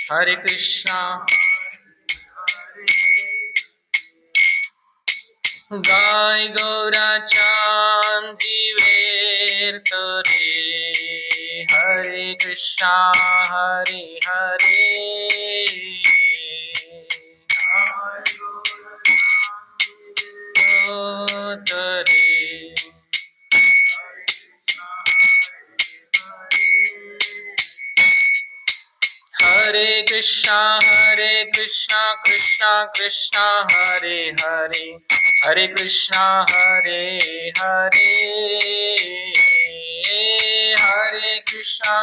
Hare Krishna. Gai Gaura Chan Jiver Tare. Hare Krishna, Hare Hare. Tare. Hare Krishna, Krishna Krishna, Hare Hare, Hare Krishna, Hare Hare, Hare Krishna.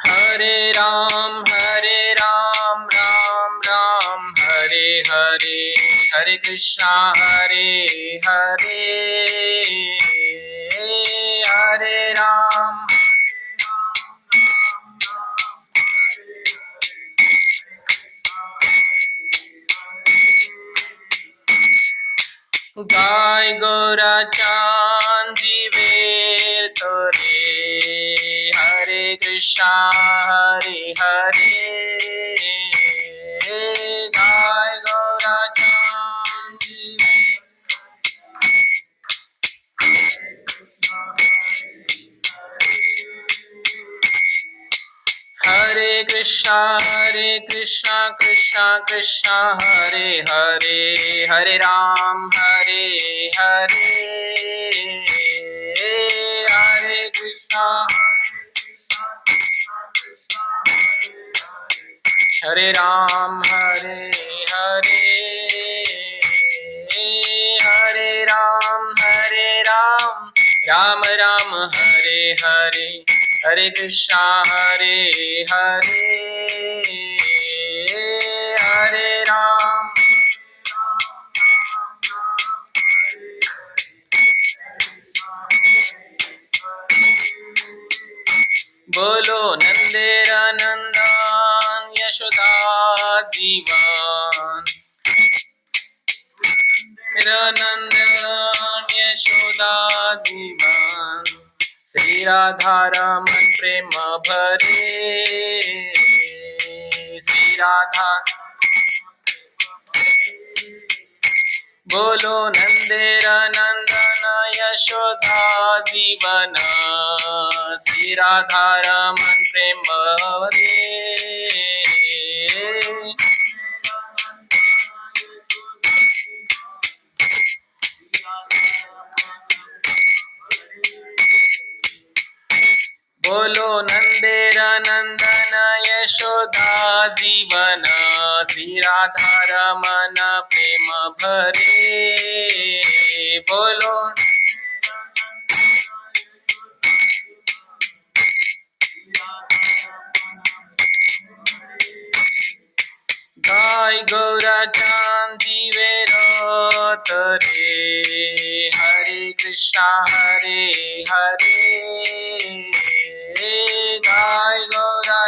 Hare Ram, Ram Ram, Hare Hare, Hare Krishna, Hare Hare, Hare Ram. Gai Gaura Chan Jiver Tare. Hare Krishna, Hare Hare, Gai Gaura Chan Jiver. Hare Krishna, Krishna Krishna, Hare Hare, Hare Ram, Hare Hare, Hare Krishna. Hare Ram, Hare Hare, Hare Ram, Ram Ram, Hare Hare, Hare Krishna, Hare Hare, Hare Ram. बोलो नंदेर नंदन यशोदा जीवन, नंदन यशोदा जीवन, श्री राधा रमन प्रेम भरे, श्री राधा. बोलो नंदेर नंदन यशोदा जीवन, श्री राधा रमन प्रेम भरे. बोलो नंदेर नंदन यशोदा जीवन, श्री राधा रमन प्रेम भरे. बोलो गाय गौरा चांद जीवेर तरे. हरे कृष्णा हरे हरे, गाय गौरा.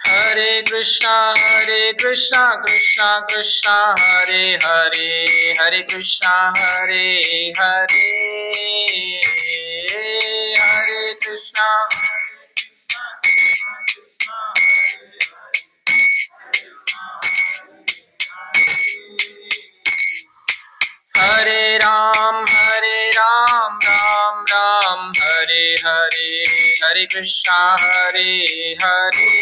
हरे कृष्णा कृष्णा कृष्णा हरे हरे, हरे कृष्णा हरे हरे, हरे कृष्णा. हरे राम राम राम हरे हरे, हरे कृष्णा हरे हरे.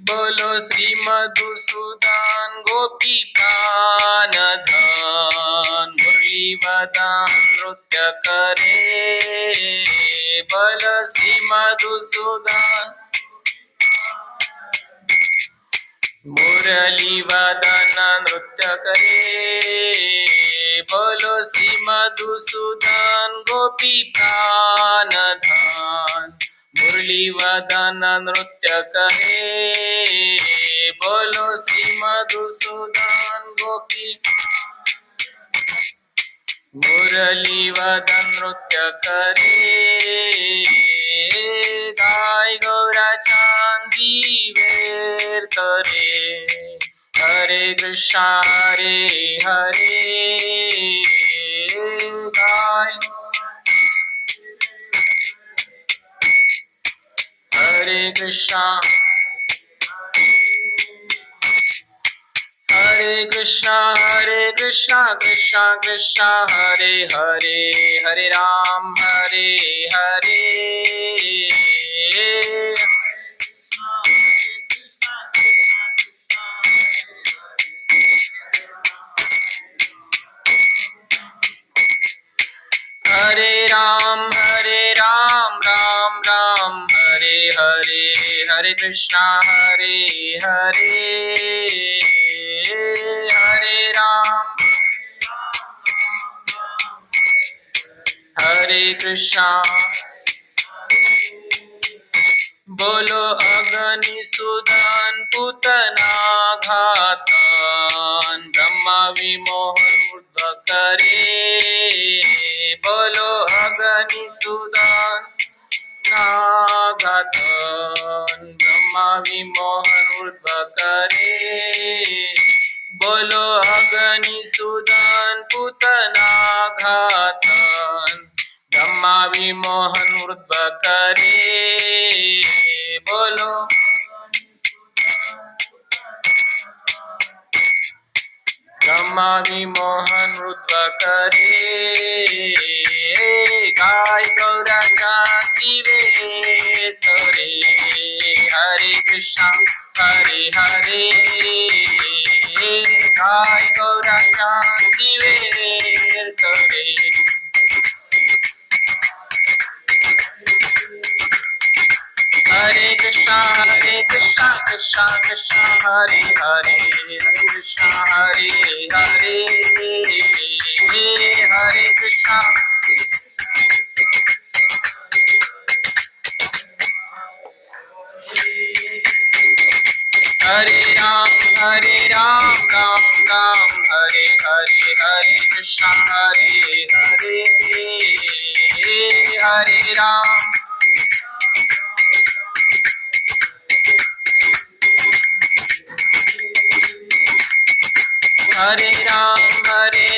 बोलो श्री मधुसूदन गोपी प्राण धन, मुरली वदन नृत्य करे. बोलो श्री मधुसूदन मुरली वदन नृत्य करे. बोलो श्री मधुसूदन गोपी प्राण धन, मुरली वदन नृत्य करे. बोलो श्री मधुसूदन गोपी मुरली वदन नृत्य करे गाय गौरा चांदी वेर करे हरे कृष्णा हरे हरे गाय हरे कृष्णा कृष्णा कृष्णा कृष्णा हरे हरे हरे राम हरे हरे हरे राम राम राम हरे हरे हरे कृष्णा हरे हरे हरे राम हरे कृष्णा बोलो अग्नि सुदन पुतना घातन ब्रह्मा विमोहन ऊर्ध्व करे बोलो अग्नि सुदन घातन ब्रह्मा विमोहन ऊर्ध्व करे बोलो अग्नि सुदन पुतना घातन ब्रह्मा विमोहन ऊर्ध्व करे बोलो ब्रह्मा विमोहन ऊर्ध्व करे गाय गौरा शांति वेर करे हरे कृष्णा हरे हरे गाय गौरा शांति वेर करे हरे कृष्णा कृष्णा कृष्णा हरे हरे हरे कृष्णा हरे हरे हरे कृष्णा हरे राम राम राम हरे हरे हरे कृष्णा हरे हरे हरे राम हरे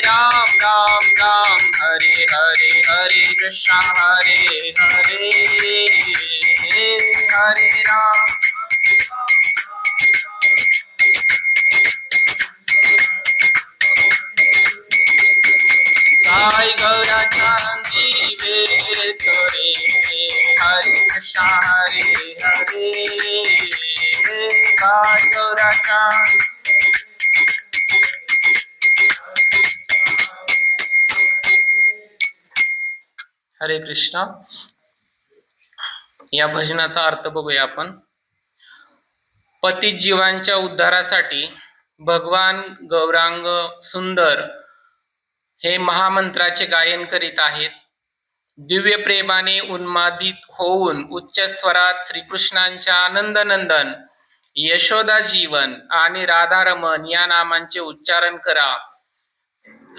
राम राम राम हरे हरे हरे कृष्णा हरे हरे हरे राम गाय गौरा चांदी वेर करे हरे कृष्णा हरे हरे गाय गौरा चांद हरे कृष्णा। या भजनाचा अर्थ बघूया आपण। पतित जीवांच्या उद्धारासाठी भगवान गौरांग सुंदर हे महामंत्राचे गायन करीत आहेत। दिव्य प्रेमाने उन्मादित होऊन उच्च स्वरात श्रीकृष्णांच्या आनंदनंदन, यशोदा जीवन आणि राधारमण या नामांचे उच्चारण करा।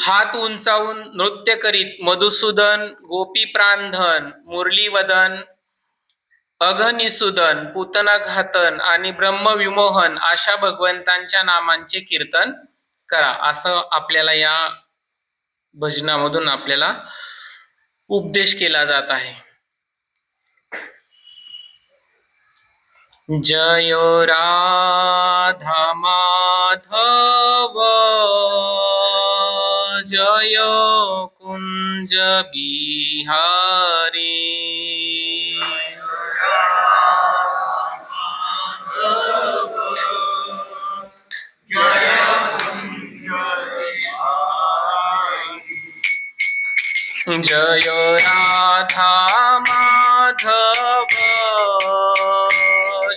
हात उंचावून नृत्य करीत मधुसूदन, गोपी प्राणधन, मुरलीवदन, अघनिसूदन, पूतनाघातन आणि ब्रह्मविमोहन अशा भगवंतांच्या नामांचे कीर्तन करा, असं आपल्याला या भजनामधून आपल्याला उपदेश केला जात आहे। जय राधा माधव जय कुंज बिहारी जय राधा माधव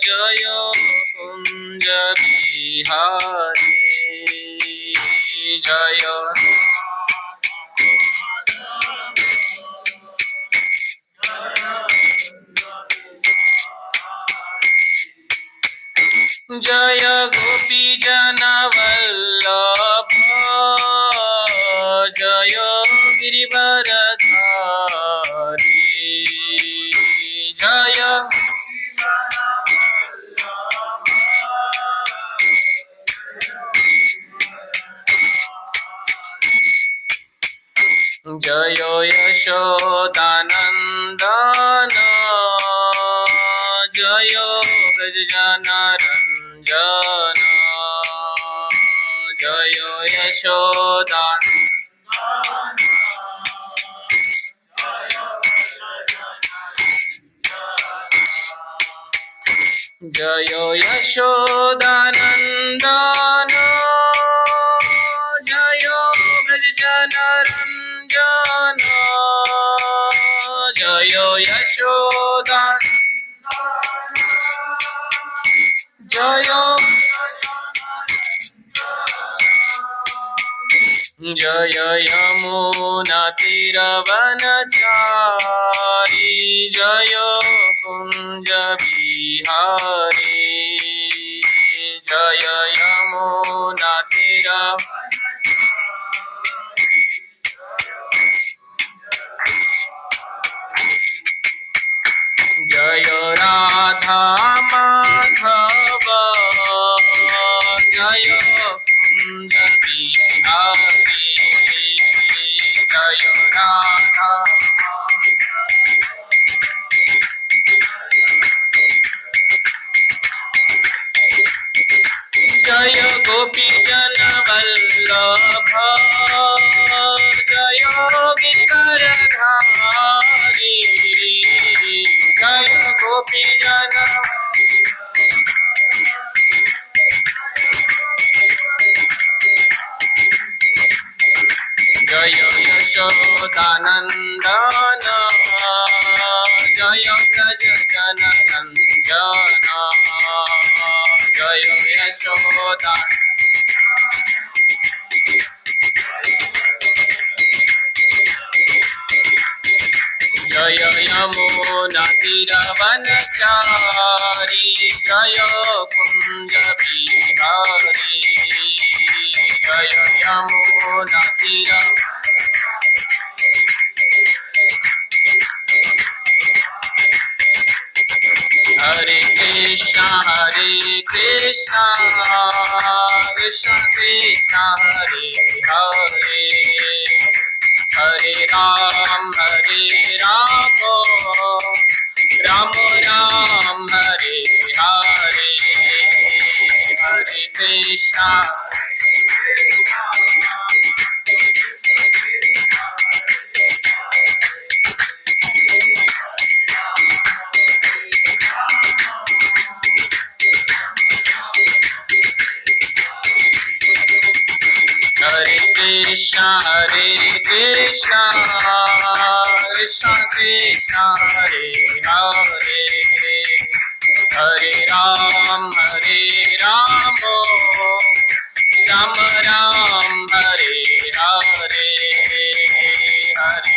जय कुंज बिहारी जय जय गोपी जनवल्लभ जय गिरिवरधारी जय जय यशोदानंदन जय ब्रजजनरंजन जय यशोदा जय यशोदानंदन जय ब्रजजनरंजन जय यशोदा जय जय यमुना तीरवनचारी जय कुंज बिहारी जय यमुना तीर जय राधा माधव जय कुंज बिहारी जय राधा जय गोपी जनवल्लभ जय गिरधारी जय गोपी जन जय यशोदानंदन जय ब्रजजनरंजन जय यशोदा जय यमुना तीरवनचारी जय कुंज बिहारी जय यमुना तीर हरे कृष्णा कृष्ण कृष्ण हरे हरे हरे राम राम राम हरे हरे हरे कृष्णा हरे कृष्णा कृष्ण कृष्ण हरे हरे हरे राम राम राम हरे हरे हरे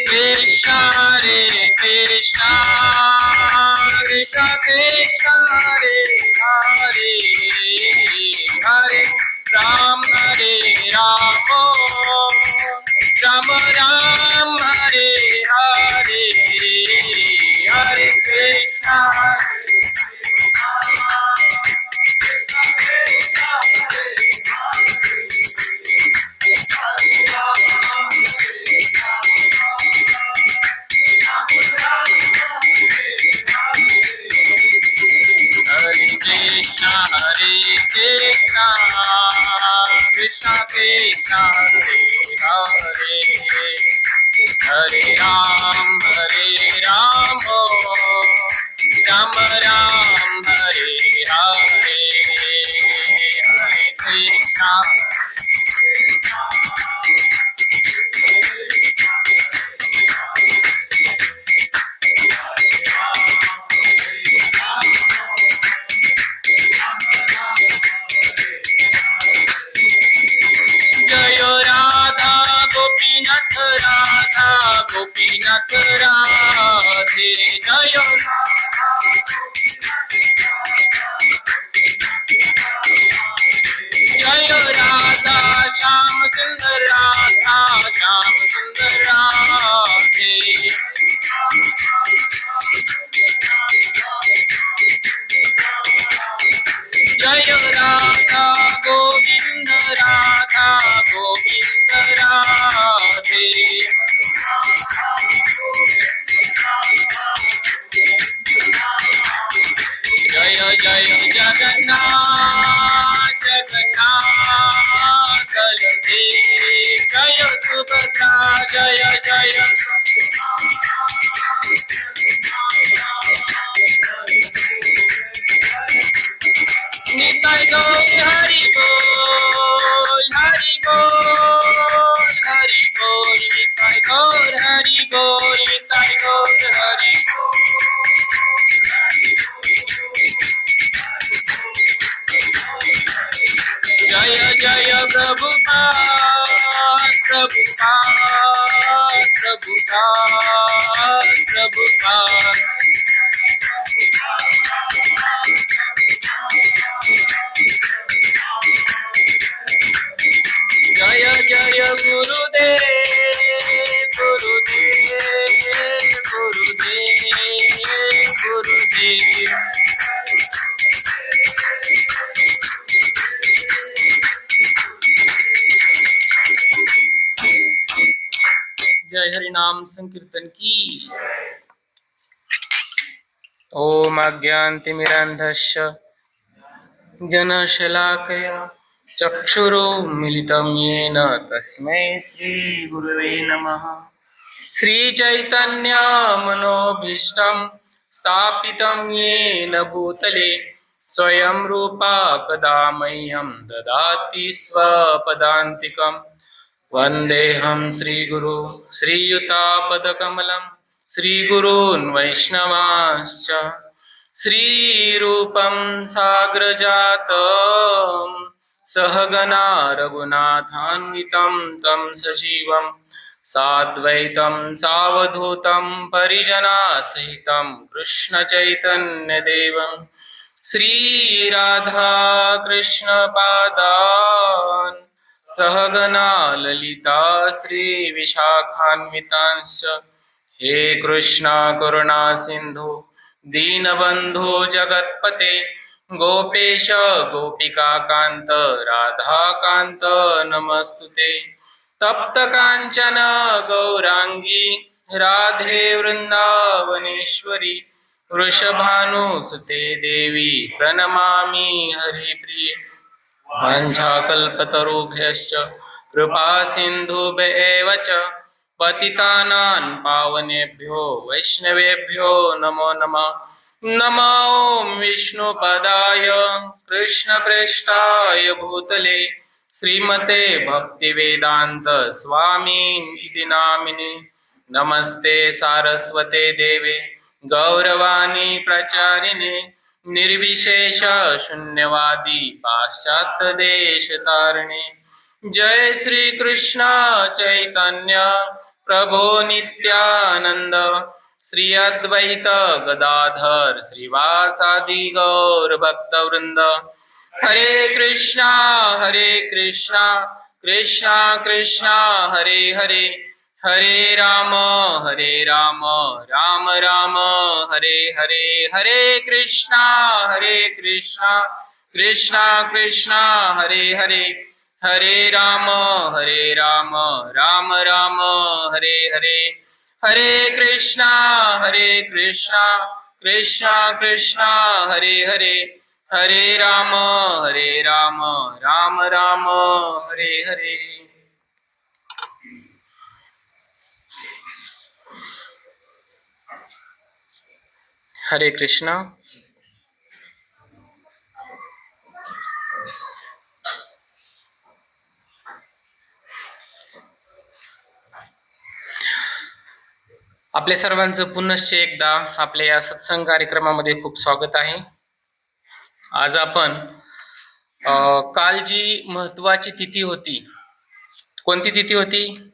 कृष्णा हरे कृष्णा कृष्ण कृष्ण हरे हरे हरे राम राम राम हरे हरे हरे कृष्णा हरे कृष्णा कृष्ण कृष्ण हरे हरे हरे राम राम राम हरे हरे हरे कृष्णा राधा गोविंद राधे। जय जय जगन्नाथ जगन्नाथ बलदेव, जय सुभद्रा जय जय। निताय गौर हरि बोल हरि बोल हरि बोल, निताय गौर हरि बोल निताय गौर हरि बोल। जय जय प्रभुपाद प्रभुपाद प्रभुपाद प्रभुपाद। जय जय गुरुदेव गुरुदेव गुरुदेव गुरुदेव। जय हरि नाम संकीर्तन की। ओम अज्ञानतिमिरान्धस्य जनशलाकया चक्षुरुन्मीलितं येन तस्मै श्रीगुरवे नमः। श्रीचैतन्यमनोभीष्टं स्थापितं येन भूतले स्वयं रूपा कदा मह्यं ददाति स्वपदान्तिकम्। वन्देऽहं श्रीगुरु श्रीयुतापदकमलं श्रीगुरून् वैष्णवांश्च। श्रीरूपं साग्रजातं सहगना रघुनाथान्वितं तं सजीवं साद्वैतं सावधूतं परिजनासहितं कृष्णचैतन्यदेवं श्रीराधा कृष्णपादान् सहगना ललिता श्रीविशाखान्वितांश्च। हे कृष्णा करुणा सिन्धु दीनबन्धु जगत्पते गोपेश गोपिकान्त राधाकान्त नमस्तुते। तप्त कांचन गौरांगी राधे वृंदावनेश्वरी वृषभानुसुते देवी प्रणमामि हरिप्रिये। वाञ्छाकल्पतरुभ्यश्च कृपा सिन्धुभ्येव च पतितानां पावनेभ्यो वैष्णवेभ्यो नमो नमः। नमो विष्णुपदाय कृष्णप्रेष्ठाय भूतले श्रीमते भक्तिवेदान्त स्वामी नामिने। नमस्ते सारस्वते देवे गौरवाणी प्रचारिणे निर्विशेष शून्यवादी पाश्चात्य देश तारिणे। जय श्री कृष्ण चैतन्य प्रभो नित्यानंद श्री अद्वैत गदाधर श्रीवासादि गौर भक्तवृंद। हरे कृष्णा कृष्णा कृष्णा हरे हरे, हरे राम राम राम हरे हरे। हरे कृष्णा कृष्णा कृष्णा हरे हरे, हरे राम राम राम हरे हरे। हरे कृष्णा कृष्णा कृष्णा हरे हरे, हरे राम राम राम हरे हरे। हरे कृष्णा। आपल्या सर्वांचं पुनश्च एकदा आपल्या या सत्संग कार्यक्रमामध्ये खूप स्वागत आहे। आज आपण काल जी महत्वाची तिथी होती, कोणती तिथी होती?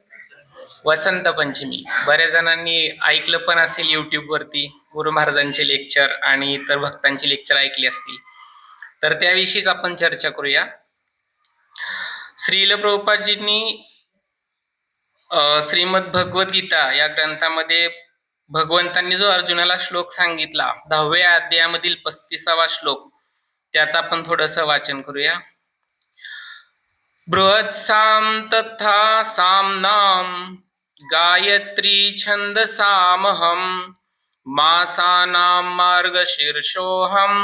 वसंत पंचमी। बऱ्याच जणांनी ऐकलं पण असेल YouTube वरती, गुरु महाराजांचे लेक्चर आणि इतर भक्तांचे लेक्चर ऐकले असतील, तर त्याविषयीच आपण चर्चा करूया। श्रील प्रभुपादजींनी श्रीमद भगवद्गीता या ग्रंथामध्ये भगवंतांनी जो अर्जुनाला श्लोक सांगितला 10व्या अध्यायामधील 35वा श्लोक, त्याचा आपण थोडंसं वाचन करूया। बृहत्साम तथा सामनाम गायत्री छंदसामहम मासानां मार्गशीर्षोऽहं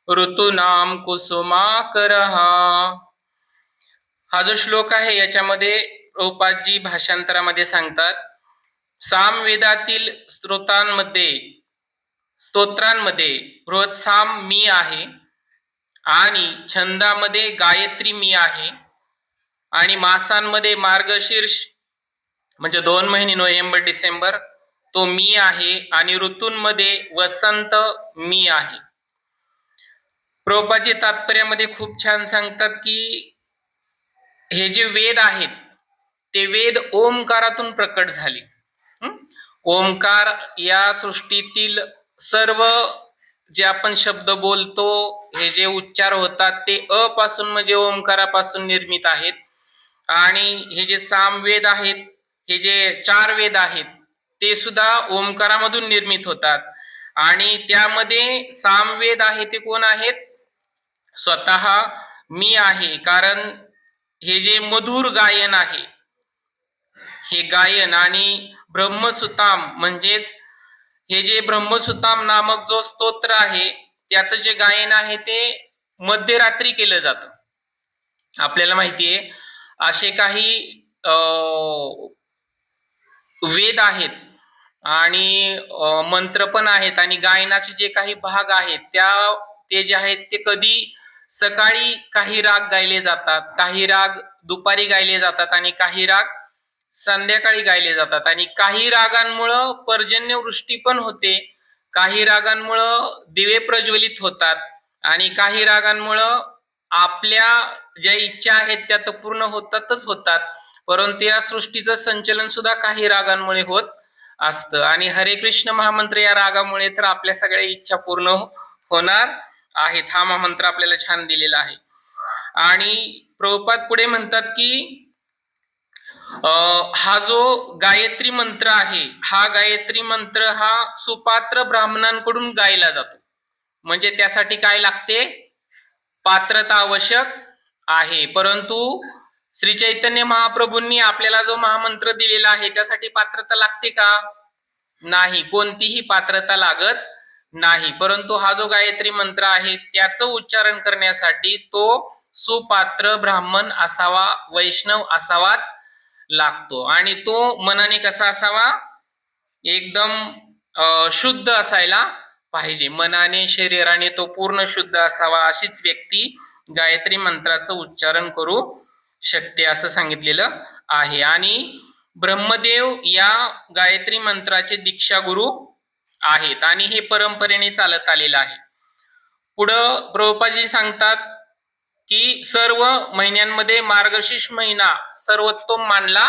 ऋतूनां कुसुमाकरः. हा जो श्लोक आहे याच्यामध्ये प्रभुपादजी भाषांतरामध्ये सांगतात, सामवेदातील स्तोत्रांमध्ये बृहत्साम मी आहे आणि छंदामध्ये गायत्री मी आहे आणि मासांमध्ये मार्गशीर्ष म्हणजे 2 महिने नोव्हेंबर डिसेंबर तो मी आहे आणि ऋतूंमध्ये वसंत मी आहे. प्रभुपादजी तात्पर्यामध्ये खूप छान सांगतात की हे जे वेद आहेत ते वेद ओमकारातून प्रकट झाले. ओमकार या सृष्टीतील सर्व जे आपण शब्द बोलतो, हे जे उच्चार होतात ते अ पासून म्हणजे ओमकारापासून निर्मित आहेत. आणि हे जे सामवेद आहेत, हे जे 4 वेद आहेत ते सुद्धा ओमकारामधून निर्मित होतात. आणि त्यामध्ये सामवेद आहे ते कोण आहेत? स्वतः मी आहे. कारण हे जे मधुर गायन आहे, हे गायन आणि ब्रह्मसुताम म्हणजेच हे जे ब्रह्मसुताम नामक जो स्तोत्र आहे त्याचं जे गायन आहे ते मध्यरात्री केलं जातं. आपल्याला माहितीये असे काही वेद आहेत आणि मंत्र पण आहेत आणि गायनाचे जे काही भाग आहेत ते जे आहेत ते कधी सकाळी काही राग गायले जातात, काही राग दुपारी गायले जातात आणि काही राग संध्याकाळी गायले जातात. आणि काही रागांमुळं पर्जन्यवृष्टी पण होते, काही रागांमुळं दिवे प्रज्वलित होतात आणि काही रागांमुळं आपल्या ज्या इच्छा आहेत त्या तर पूर्ण होतातच होतात, परंतु या सृष्टीचं संचलन सुद्धा काही रागांमुळे होत असतं. आणि हरे कृष्ण महामंत्र या रागामुळे तर आपल्या सगळ्या इच्छा पूर्ण होणार आहेत. हा महामंत्र आपल्याला छान दिलेला आहे. आणि प्रभुपाद पुढे म्हणतात की हा जो गायत्री मंत्र आहे, हा गायत्री मंत्र हा सुपात्र ब्राह्मणांकडून गायला जातो. म्हणजे त्यासाठी काय लागते? पात्रता आवश्यक आहे. परंतु श्री चैतन्य महाप्रभूंनी आपल्याला जो महामंत्र दिलेला आहे त्यासाठी पात्रता लागते का? नाही, कोणतीही पात्रता लागत नाही. परंतु हा जो गायत्री मंत्र आहे त्याचं उच्चारण करण्यासाठी तो सुपात्र ब्राह्मण असावा, वैष्णव असावाच लागतो. आणि तो मनाने कसा असावा? एकदम शुद्ध असायला पाहिजे. मनाने शरीराने तो पूर्ण शुद्ध असावा. अशीच व्यक्ती गायत्री मंत्राचं उच्चारण करू शकते असं सांगितलेलं आहे. आणि ब्रह्मदेव या गायत्री मंत्राचे दीक्षा गुरु आहेत आणि हे परंपरेने चालत आलेलं आहे. पुढं प्रभुपादजी सांगतात की सर्व महिन्यांमध्ये मार्गशीर्ष महिना सर्वोत्तम मानला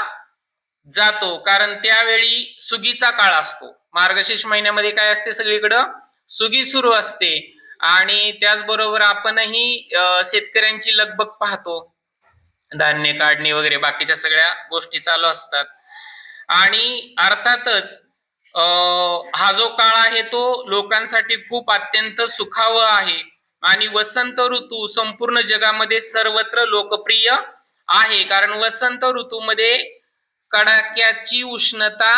जातो, कारण त्यावेळी सुगीचा काळ असतो. मार्गशीर्ष महिन्यामध्ये काय असते? सगळीकडं सुगी सुरू असते. आणि त्याचबरोबर आपणही शेतकऱ्यांची लगबग पाहतो, धान्य काढणे वगैरे बाकीच्या सगळ्या गोष्टी चालू असतात. आणि अर्थातच हा जो काळ आहे तो लोकांसाठी खूप अत्यंत सुखावह आहे. आणि वसंत ऋतू संपूर्ण जगामध्ये सर्वत्र लोकप्रिय आहे, कारण वसंत ऋतूमध्ये कडाक्याची उष्णता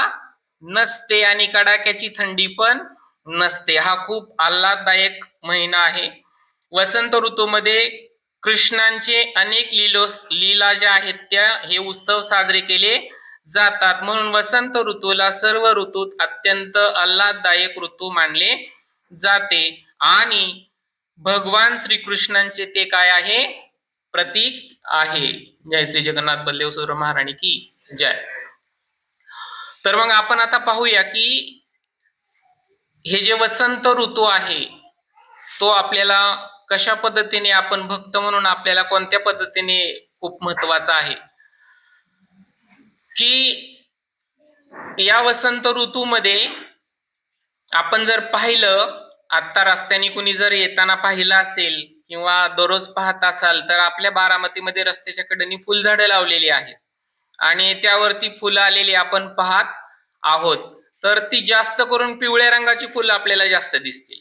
नसते आणि कडाक्याची थंडी पण नसते. हा खूप आल्हाददायक महिना आहे. वसंत ऋतूमध्ये कृष्णांचे अनेक लीला ज्या आहेत त्या हे उत्सव साजरे केले जातात. म्हणून वसंत ऋतूला सर्व ऋतूत अत्यंत आल्हाददायक ऋतू मानले जाते. आणि भगवान श्रीकृष्णांचे ते काय आहे? प्रतीक आहे. जय श्री जगन्नाथ बलदेव सुर महाराणी की जय. तर मग आपण आता पाहूया की हे जे वसंत ऋतू आहे तो आपल्याला कशा पद्धतीने, आपण भक्त म्हणून आपल्याला कोणत्या पद्धतीने खूप महत्वाचा आहे. की या वसंत ऋतूमध्ये आपण जर पाहिलं, आता रस्त्याने कुणी जर येताना पाहिलं असेल किंवा दररोज पाहत असाल तर आपल्या बारामतीमध्ये रस्त्याच्या कडेने फुलझाडं लावलेली आहेत आणि त्यावरती फुलं आलेली आपण पाहत आहोत. तर ती जास्त करून पिवळ्या रंगाची फुलं आपल्याला जास्त दिसतील.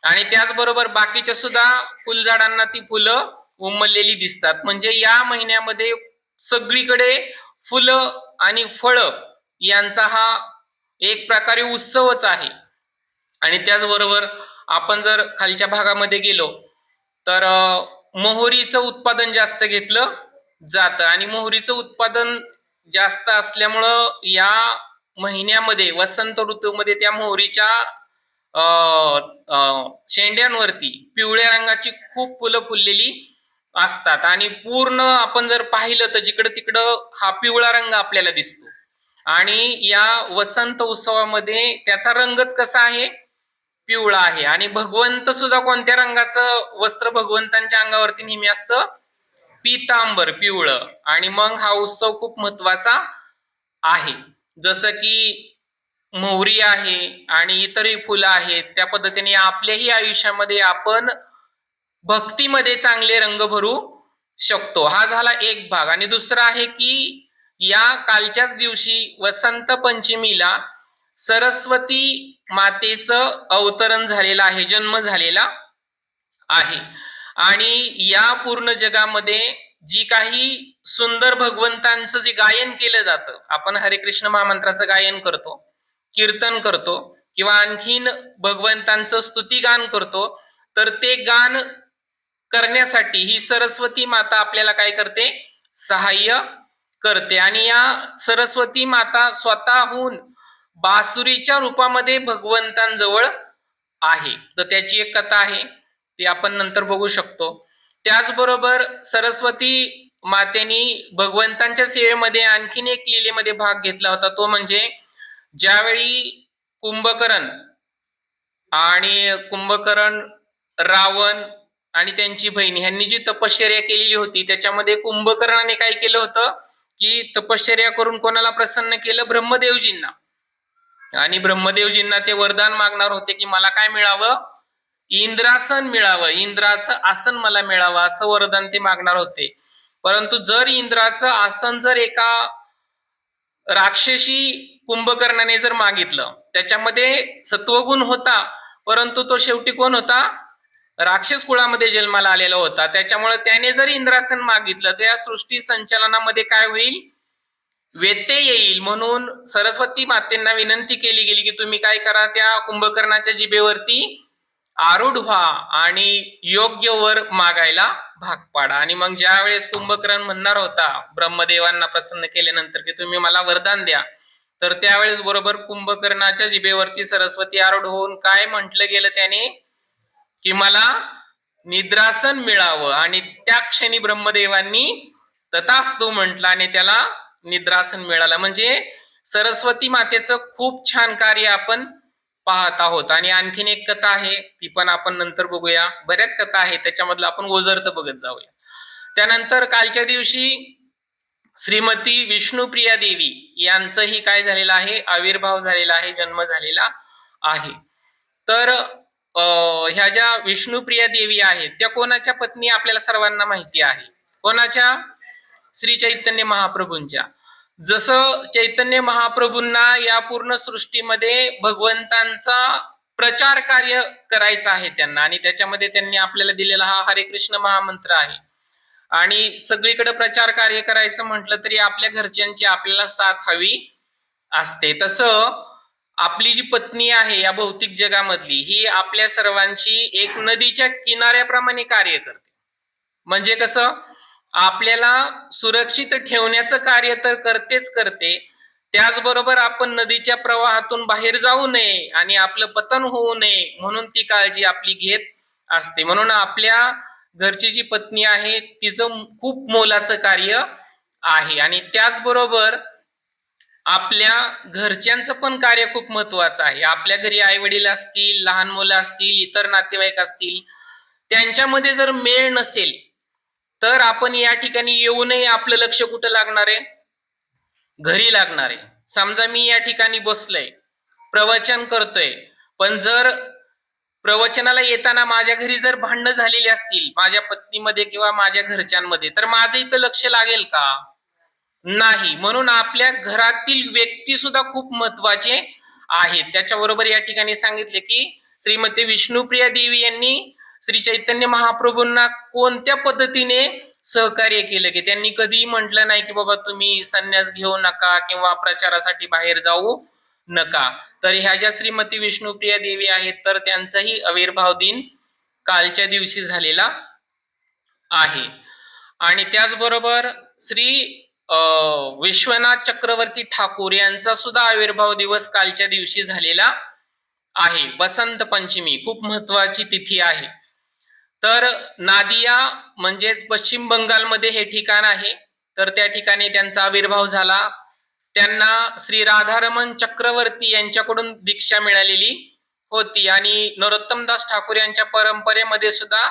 आणि त्याचबरोबर बाकीच्या सुद्धा फुलझाडांना ती फुलं उमललेली दिसतात. म्हणजे या महिन्यामध्ये सगळीकडे फुलं आणि फळं यांचा हा एक प्रकारे उत्सवच आहे. आणि त्याचबरोबर आपण जर खालच्या भागामध्ये गेलो तर मोहरीचं उत्पादन जास्त घेतलं जातं आणि मोहरीचं उत्पादन जास्त असल्यामुळं या महिन्यामध्ये वसंत ऋतूमध्ये त्या मोहरीच्या शेंड्यांवरती पिवळ्या रंगाची खूप फुलं फुललेली असतात आणि पूर्ण आपण जर पाहिलं तर जिकडं तिकडं हा पिवळा रंग आपल्याला दिसतो. आणि या वसंत उत्सवामध्ये त्याचा रंगच कसा आहे, पिवळा आहे. आणि भगवंत सुद्धा कोणत्या रंगाचं वस्त्र भगवंतांच्या अंगावरती नेहमी असतं, पितांबर, पिवळं. आणि मग हा उत्सव खूप महत्वाचा आहे. जसं की मोहरी आहे आणि इतरही फुलं आहेत, त्या पद्धतीने आपल्याही आयुष्यामध्ये आपण भक्तीमध्ये चांगले रंग भरू शकतो. हा झाला एक भाग. आणि दुसरा आहे की या कालच्याच दिवशी वसंत पंचमीला सरस्वती मातेचं अवतरण झालेलं आहे, जन्म झालेला आहे. आणि या पूर्ण जगामध्ये जी काही सुंदर भगवंतांचं जे गायन केलं जातं, आपण हरे कृष्ण महामंत्राचं गायन करतो, कीर्तन करतो किंवा आणखीन भगवंतांचं स्तुतिगान करतो, तर ते गान करण्यासाठी ही सरस्वती माता आपल्याला काय करते, सहाय्य करते. आणि या सरस्वती माता स्वतःहून बासुरीच्या रूपामध्ये भगवंतांजवळ आहे. तर त्याची एक कथा आहे, ती आपण नंतर बघू शकतो. त्याचबरोबर सरस्वती मातेनी भगवंतांच्या सेवेमध्ये आणखीन एक लीलेमध्ये भाग घेतला होता, तो म्हणजे ज्यावेळी कुंभकर्ण, रावण आणि त्यांची बहीण यांनी जी तपश्चर्या केलेली होती, त्याच्यामध्ये कुंभकर्णाने काय केलं होतं की तपश्चर्या करून कोणाला प्रसन्न केलं, ब्रह्मदेवजींना. आणि ब्रह्मदेवजींना ते वरदान मागणार होते की मला काय मिळावं, इंद्रासन मिळावं, इंद्राचं आसन मला मिळावं, असं वरदान ते मागणार होते. परंतु जर इंद्राचं आसन जर एका राक्षसी कुंभकर्णाने जर मागितलं, त्याच्यामध्ये सत्वगुण होता, परंतु तो शेवटी कोण होता, राक्षस कुळामध्ये जन्माला आलेला होता. त्याच्यामुळे त्याने जर इंद्रासन मागितलं तर या सृष्टी संचलनामध्ये काय होईल, व्यत्यय येईल. म्हणून सरस्वती मातेंना विनंती केली गेली की तुम्ही काय करा, त्या कुंभकर्णाच्या जिभेवरती आरूढ व्हा आणि योग्य वर मागायला भाग पाडा. आणि मग ज्या वेळेस कुंभकर्ण म्हणणार होता ब्रह्मदेवांना प्रसन्न केल्यानंतर की तुम्ही मला वरदान द्या, तर त्यावेळेस बरोबर कुंभकर्णाच्या जिभेवरती सरस्वती आरूढ होऊन काय म्हटलं गेलं त्याने की मला निद्रासन मिळावं. आणि त्या क्षणी ब्रह्मदेवांनी तथास्तु म्हटलं आणि त्याला निद्रासन मिळालं. म्हणजे सरस्वती मातेचं खूप छान कार्य आपण पाहत आहोत. आणि आणखीन एक कथा आहे, ती पण आपण नंतर बघूया. बऱ्याच कथा आहेत, त्याच्यामधलं आपण ओझरत बघत जाऊया. त्यानंतर कालच्या दिवशी श्रीमती विष्णुप्रिया देवी यांचंही काय झालेलं आहे, आविर्भाव झालेला आहे, जन्म झालेला आहे. तर ह्या ज्या विष्णुप्रिया देवी आहेत त्या कोणाच्या पत्नी आपल्याला सर्वांना माहिती आहे, कोणाच्या, श्री चैतन्य महाप्रभूंच्या. जसं चैतन्य महाप्रभूंना या पूर्ण सृष्टीमध्ये भगवंतांचा प्रचार कार्य करायचा आहे त्यांना, आणि त्याच्यामध्ये त्यांनी आपल्याला दिलेला हा हरे कृष्ण महामंत्र आहे. आणि सगळीकडे प्रचार कार्य करायचं म्हटलं तरी आपल्या घरच्यांची आपल्याला साथ हवी असते. तसं आपली जी पत्नी आहे या भौतिक जगामधली, ही आपल्या सर्वांची एक नदीच्या किनाऱ्याप्रमाणे कार्य करते. म्हणजे कसं, आपल्याला सुरक्षित ठेवण्याचं कार्य तर करतेच करते, त्याचबरोबर आपण नदीच्या प्रवाहातून बाहेर जाऊ नये आणि आपलं पतन होऊ नये म्हणून ती काळजी आपली घेत असते. म्हणून आपल्या घरची जी पत्नी आहे तिचं खूप मोलाचं कार्य आहे. आणि त्याचबरोबर आपल्या घरच्यांचं पण कार्य खूप महत्वाचं आहे. आपल्या घरी आई वडील असतील, लहान मुलं असतील, इतर नातेवाईक असतील, त्यांच्यामध्ये जर मेळ नसेल तर आपण या ठिकाणी येऊ नये. आपलं लक्ष कुठं लागणार आहे, घरी लागणार आहे. समजा मी या ठिकाणी बसलोय, प्रवचन करतोय, पण जर प्रवचनाला येताना माझ्या घरी जर भांडणं झालेली असतील माझ्या पत्नीमध्ये किंवा माझ्या घरच्यांमध्ये, तर माझं इथं लक्ष लागेल का, नाही. म्हणून आपल्या घरातील व्यक्ती सुद्धा खूप महत्वाचे आहेत. त्याच्याबरोबर या ठिकाणी सांगितले की श्रीमती विष्णुप्रिया देवी यांनी श्री चैतन्य महाप्रभूंना कोणत्या पद्धतीने सहकार्य केलं, की त्यांनी कधीही म्हटलं नाही की बाबा तुम्ही संन्यास घेऊ नका किंवा प्रचारासाठी बाहेर जाऊ नका. तर ह्या ज्या श्रीमती विष्णुप्रिया देवी आहेत तर त्यांचाही आविर्भाव दिन कालच्या दिवशी झालेला आहे. आणि त्याचबरोबर श्री विश्वनाथ चक्रवर्ती ठाकूर यांचा सुद्धा आविर्भाव दिवस कालच्या दिवशी झालेला आहे. वसंत पंचमी खूप महत्वाची तिथी आहे. तर नादिया म्हणजेच पश्चिम बंगालमध्ये हे ठिकाण आहे. तर त्या ठिकाणी त्यांचा आविर्भाव झाला. त्यांना श्री राधारमण चक्रवर्ती यांच्याकडून दीक्षा मिळालेली होती आणि नरोत्तमदास ठाकूर यांच्या परंपरेमध्ये सुद्धा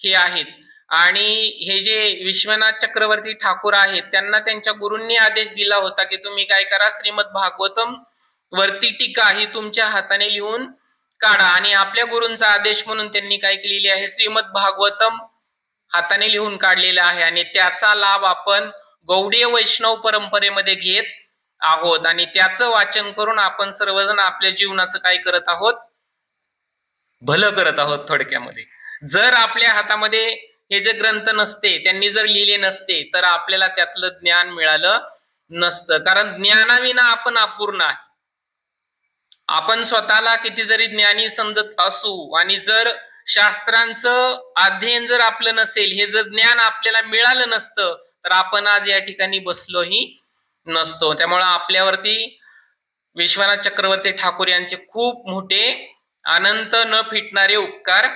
हे आहेत. आणि हे जे विश्वनाथ चक्रवर्ती ठाकूर आहेत त्यांना त्यांच्या गुरूंनी आदेश दिला होता की तुम्ही काय करा, श्रीमद भागवतम वरती टीका ही तुमच्या हाताने लिहून काढा. आणि आपल्या गुरूंचा आदेश म्हणून त्यांनी काय केलेली आहे, श्रीमद भागवतम हाताने लिहून काढलेला आहे. आणि त्याचा लाभ आपण गौडीय वैष्णव परंपरेमध्ये घेत आहोत आणि त्याचं वाचन करून आपण सर्वजण आपल्या जीवनाचं काय करत आहोत, भलं करत आहोत थोडक्यामध्ये. जर आपल्या हातामध्ये हे जे ग्रंथ नसते, त्यांनी जर लिहिले नसते तर आपल्याला त्यातलं ज्ञान मिळालं नसतं. कारण ज्ञानाविना आपण अपूर्ण आहे. आपण स्वतःला किती जरी ज्ञानी समजत असू आणि जर शास्त्रांचं अध्ययन जर आपलं नसेल, हे जर ज्ञान आपल्याला मिळालं नसतं तर आपण आज या ठिकाणी बसलोही नसतो. त्यामुळे आपल्यावरती विश्वनाथ चक्रवर्ती ठाकूर यांचे खूप मोठे अनंत न फिटणारे उपकार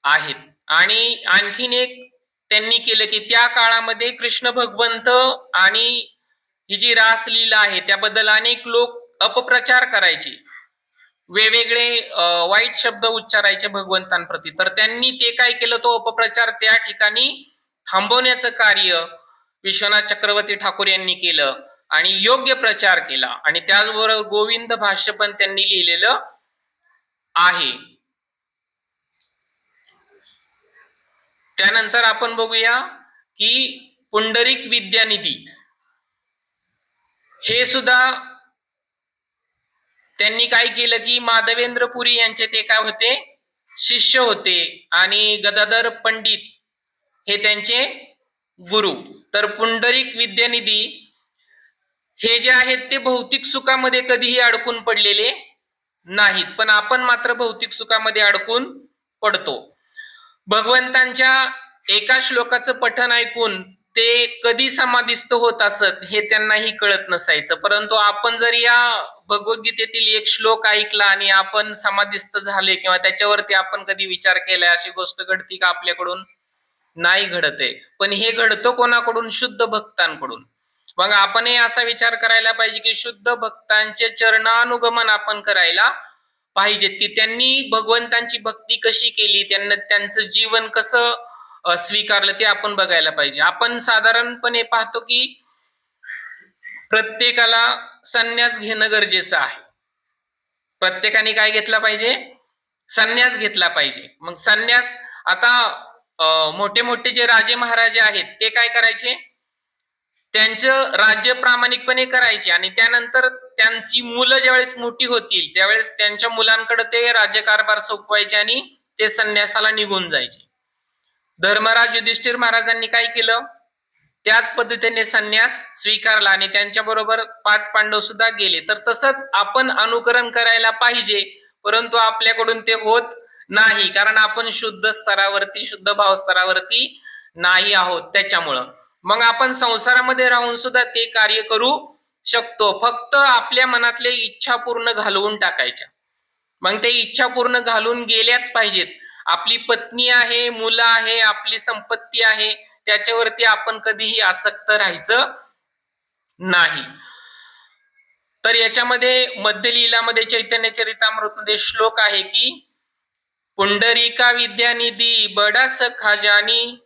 आहेत. आणि आणखीन एक त्यांनी केलं की त्या काळामध्ये कृष्ण भगवंत आणि ही जी रासलीला आहे त्याबद्दल अनेक लोक अपप्रचार करायचे, वेगवेगळे वाईट शब्द उच्चारायचे भगवंतांप्रती. तर त्यांनी ते काय केलं, तो अपप्रचार त्या ठिकाणी थांबवण्याचं कार्य विश्वनाथ चक्रवर्ती ठाकूर यांनी केलं आणि योग्य प्रचार केला. आणि त्याचबरोबर गोविंद भाष्य पण त्यांनी लिहिलेलं आहे. त्यानंतर आपण बघूया की पुंडरीक विद्यानिधी हे सुद्धा त्यांनी काय केलं की माधवेंद्र पुरी यांचे ते काय होते, शिष्य होते आणि गदाधर पंडित हे त्यांचे गुरु. तर पुंडरीक विद्यानिधी हे जे आहेत ते भौतिक सुखामध्ये कधीही अडकून पडलेले नाहीत, पण आपण मात्र भौतिक सुखामध्ये अडकून पडतो. भगवंतांच्या एका श्लोकाचं पठण ऐकून ते कधी समाधिस्थ होत असत हे त्यांनाही कळत नसायचं. परंतु आपण जर या भगवद्गीतेतील एक श्लोक ऐकला आणि आपण समाधिस्थ झाले किंवा त्याच्यावरती आपण कधी विचार केलाय, अशी गोष्ट घडती का आपल्याकडून? नाही घडत आहे. पण हे घडतं कोणाकडून? शुद्ध भक्तांकडून. मग आपण असा विचार करायला पाहिजे की शुद्ध भक्तांचे चरणानुगमन आपण करायला पाहिजेत, की त्यांनी भगवंतांची भक्ती कशी केली, त्यांना त्यांचं जीवन कसं स्वीकारलं ते आपण बघायला पाहिजे. आपण साधारणपणे पाहतो की प्रत्येकाला संन्यास घेणं गरजेचं आहे. प्रत्येकाने काय घेतला पाहिजे? संन्यास घेतला पाहिजे. मग संन्यास आता मोठे मोठे जे राजे महाराजे आहेत ते काय करायचे, त्यांचं राज्य प्रामाणिकपणे करायचे आणि त्यानंतर त्यांची मुलं ज्यावेळेस मोठी होतील त्यावेळेस त्यांच्या मुलांकडे ते राज्यकारभार सोपवायचे आणि ते संन्यासाला निघून जायचे. धर्मराज युधिष्ठिर महाराजांनी काय केलं, त्याच पद्धतीने संन्यास स्वीकारला आणि त्यांच्या बरोबर 5 पांडव सुद्धा गेले. तर तसंच आपण अनुकरण करायला पाहिजे, परंतु आपल्याकडून ते होत नाही, कारण आपण शुद्ध स्तरावरती, शुद्ध भाव स्तरावरती नाही आहोत. त्याच्यामुळं मग आपण संसारामध्ये राहून सुद्धा ते कार्य करू शकतो, फक्त आपल्या मनातले इच्छा पूर्ण घालवून टाकायच्या. मग ते इच्छा पूर्ण घालून गेल्याच पाहिजेत. आपली पत्नी आहे, मुलं आहे, आपली संपत्ती आहे, त्याच्यावरती आपण कधीही आसक्त राहायचं नाही. तर याच्यामध्ये मध्यलीलामध्ये चैतन्य चरितामृतमध्ये श्लोक आहे की पुंडरीका विद्यानिधी बडा सखा जानी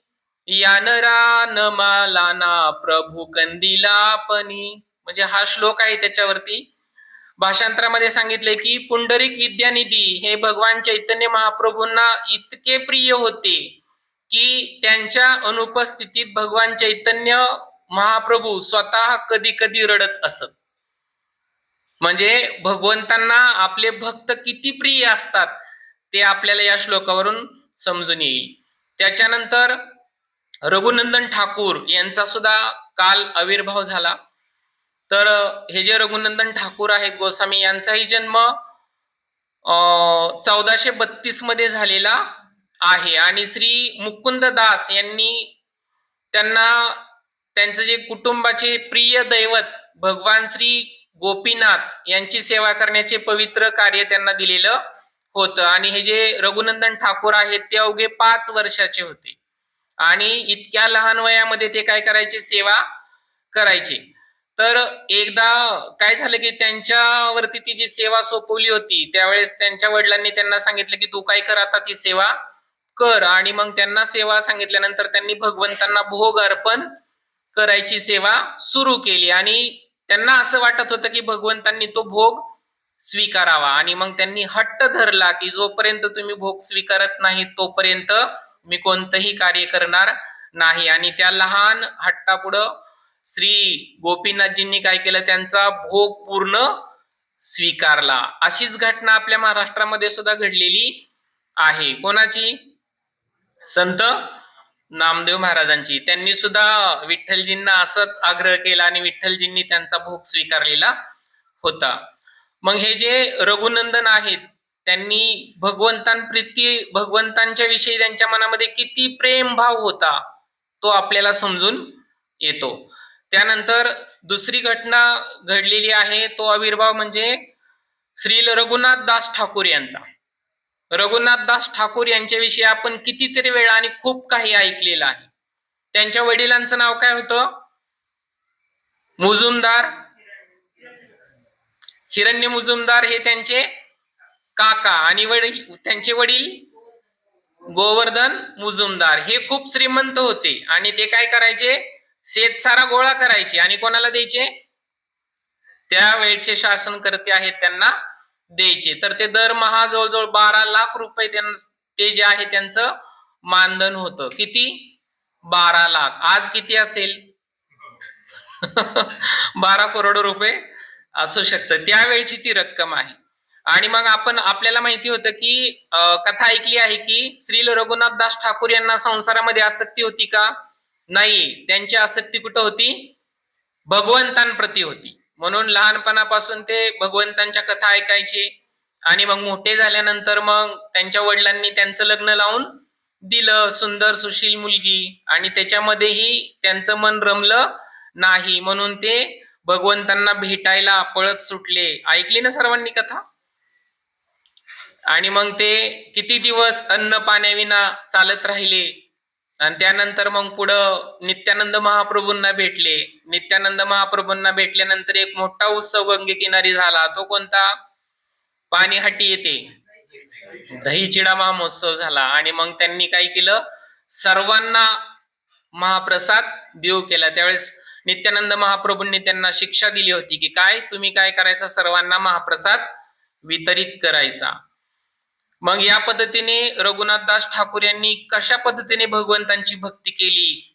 यानरा न मालाना प्रभू कंदिलापनी. म्हणजे हा श्लोक आहे. त्याच्यावरती भाषांतरामध्ये सांगितले की पुंडरीक विद्यानिधी हे भगवान चैतन्य महाप्रभूंना इतके प्रिय होते की त्यांच्या अनुपस्थितीत भगवान चैतन्य महाप्रभू स्वतः कधी कधी रडत असत. म्हणजे भगवंतांना आपले भक्त किती प्रिय असतात ते आपल्याला या श्लोकावरून समजून येईल. त्याच्यानंतर रघुनंदन ठाकूर यांचा सुद्धा काल आविर्भाव झाला. तर हे जे रघुनंदन ठाकूर आहेत गोस्वामी, यांचाही जन्म 1432 मध्ये झालेला आहे. आणि श्री मुकुंद दास यांनी त्यांना त्यांचं जे कुटुंबाचे प्रिय दैवत भगवान श्री गोपीनाथ यांची सेवा करण्याचे पवित्र कार्य त्यांना दिलेलं होतं. आणि हे जे रघुनंदन ठाकूर आहेत ते अवघे 5 वर्षाचे होते आणि इतक्या लहान वयामध्ये ते काय करायचे, सेवा करायचे. तर एकदा काय झालं की त्यांच्यावरती ती जी सेवा सोपवली होती त्यावेळेस त्यांच्या वडिलांनी त्यांना सांगितलं की तू काय कर, आता ती सेवा कर. आणि मग त्यांना सेवा सांगितल्यानंतर त्यांनी भगवंतांना भोग अर्पण करायची सेवा सुरू केली. आणि त्यांना असं वाटत होतं की भगवंतांनी तो भोग स्वीकारावा. आणि मग त्यांनी हट्ट धरला की जोपर्यंत तुम्ही भोग स्वीकारत नाही तोपर्यंत मी कोणतंही कार्य करणार नाही. आणि त्या लहान हट्टापुढं श्री गोपीनाथजींनी काय केलं, त्यांचा भोग पूर्ण स्वीकारला. अशीच घटना आपल्या महाराष्ट्रामध्ये सुद्धा घडलेली आहे. कोणाची? संत नामदेव महाराजांची. त्यांनी सुद्धा विठ्ठलजींना असंच आग्रह केला आणि विठ्ठलजींनी त्यांचा भोग स्वीकारलेला होता. मग हे जे रघुनंदन आहेत त्यांनी भगवंतांच्या विषयी त्यांच्या मनामध्ये किती प्रेम भाव होता तो आपल्याला समजून येतो. त्यानंतर दुसरी घटना घडलेली आहे, तो आविर्भाव म्हणजे श्री रघुनाथ दास ठाकूर यांचा. रघुनाथ दास ठाकूर यांच्याविषयी आपण कितीतरी वेळा आणि खूप काही ऐकलेलं आहे. त्यांच्या वडिलांचं नाव काय होतं? मुजुमदार, हिरण्य मुजुमदार हे त्यांचे काका. आणि त्यांचे वडील गोवर्धन मुजुमदार हे खूप श्रीमंत होते. आणि ते काय करायचे, शेतसारा गोळा करायचे आणि कोणाला द्यायचे? त्यावेळचे शासनकर्ते आहेत त्यांना द्यायचे. तर ते दरमहा जवळजवळ 12 लाख रुपये ते जे आहे त्यांचं मानधन होतं. किती? 12 लाख. आज किती असेल? 12 करोड रुपये असू शकतं. त्यावेळची ती रक्कम आहे. आणि मग आपल्याला माहिती होतं की कथा ऐकली आहे की श्री रघुनाथ दास ठाकूर यांना संसारामध्ये आसक्ती होती का? नाही. त्यांची आसक्ती कुठं होती? भगवंतांप्रती होती. म्हणून लहानपणापासून ते भगवंतांच्या कथा ऐकायचे. आणि मग मोठे झाल्यानंतर मग त्यांच्या वडिलांनी त्यांचं लग्न लावून दिलं, सुंदर सुशील मुलगी. आणि त्याच्यामध्येही त्यांचं मन रमलं नाही, म्हणून ते भगवंतांना भेटायला पळत सुटले. ऐकली ना सर्वांनी कथा? आणि मग ते किती दिवस अन्न पाण्याविना चालत राहिले. आणि त्यानंतर मग पुढं नित्यानंद महाप्रभूंना भेटले. नित्यानंद महाप्रभूंना भेटल्यानंतर एक मोठा उत्सव गंगेकिनारी झाला. तो कोणता? पाणीहाटी येते दही चिडा महोत्सव झाला. आणि मग त्यांनी काय केलं, सर्वांना महाप्रसाद देऊ केला. त्यावेळेस नित्यानंद महाप्रभूंनी त्यांना शिक्षा दिली होती की काय, तुम्ही काय करायचा, सर्वांना महाप्रसाद वितरित करायचा. मग या पद्धतीने रघुनाथदास ठाकूर यांनी कशा पद्धतीने भगवंतांची भक्ती केली,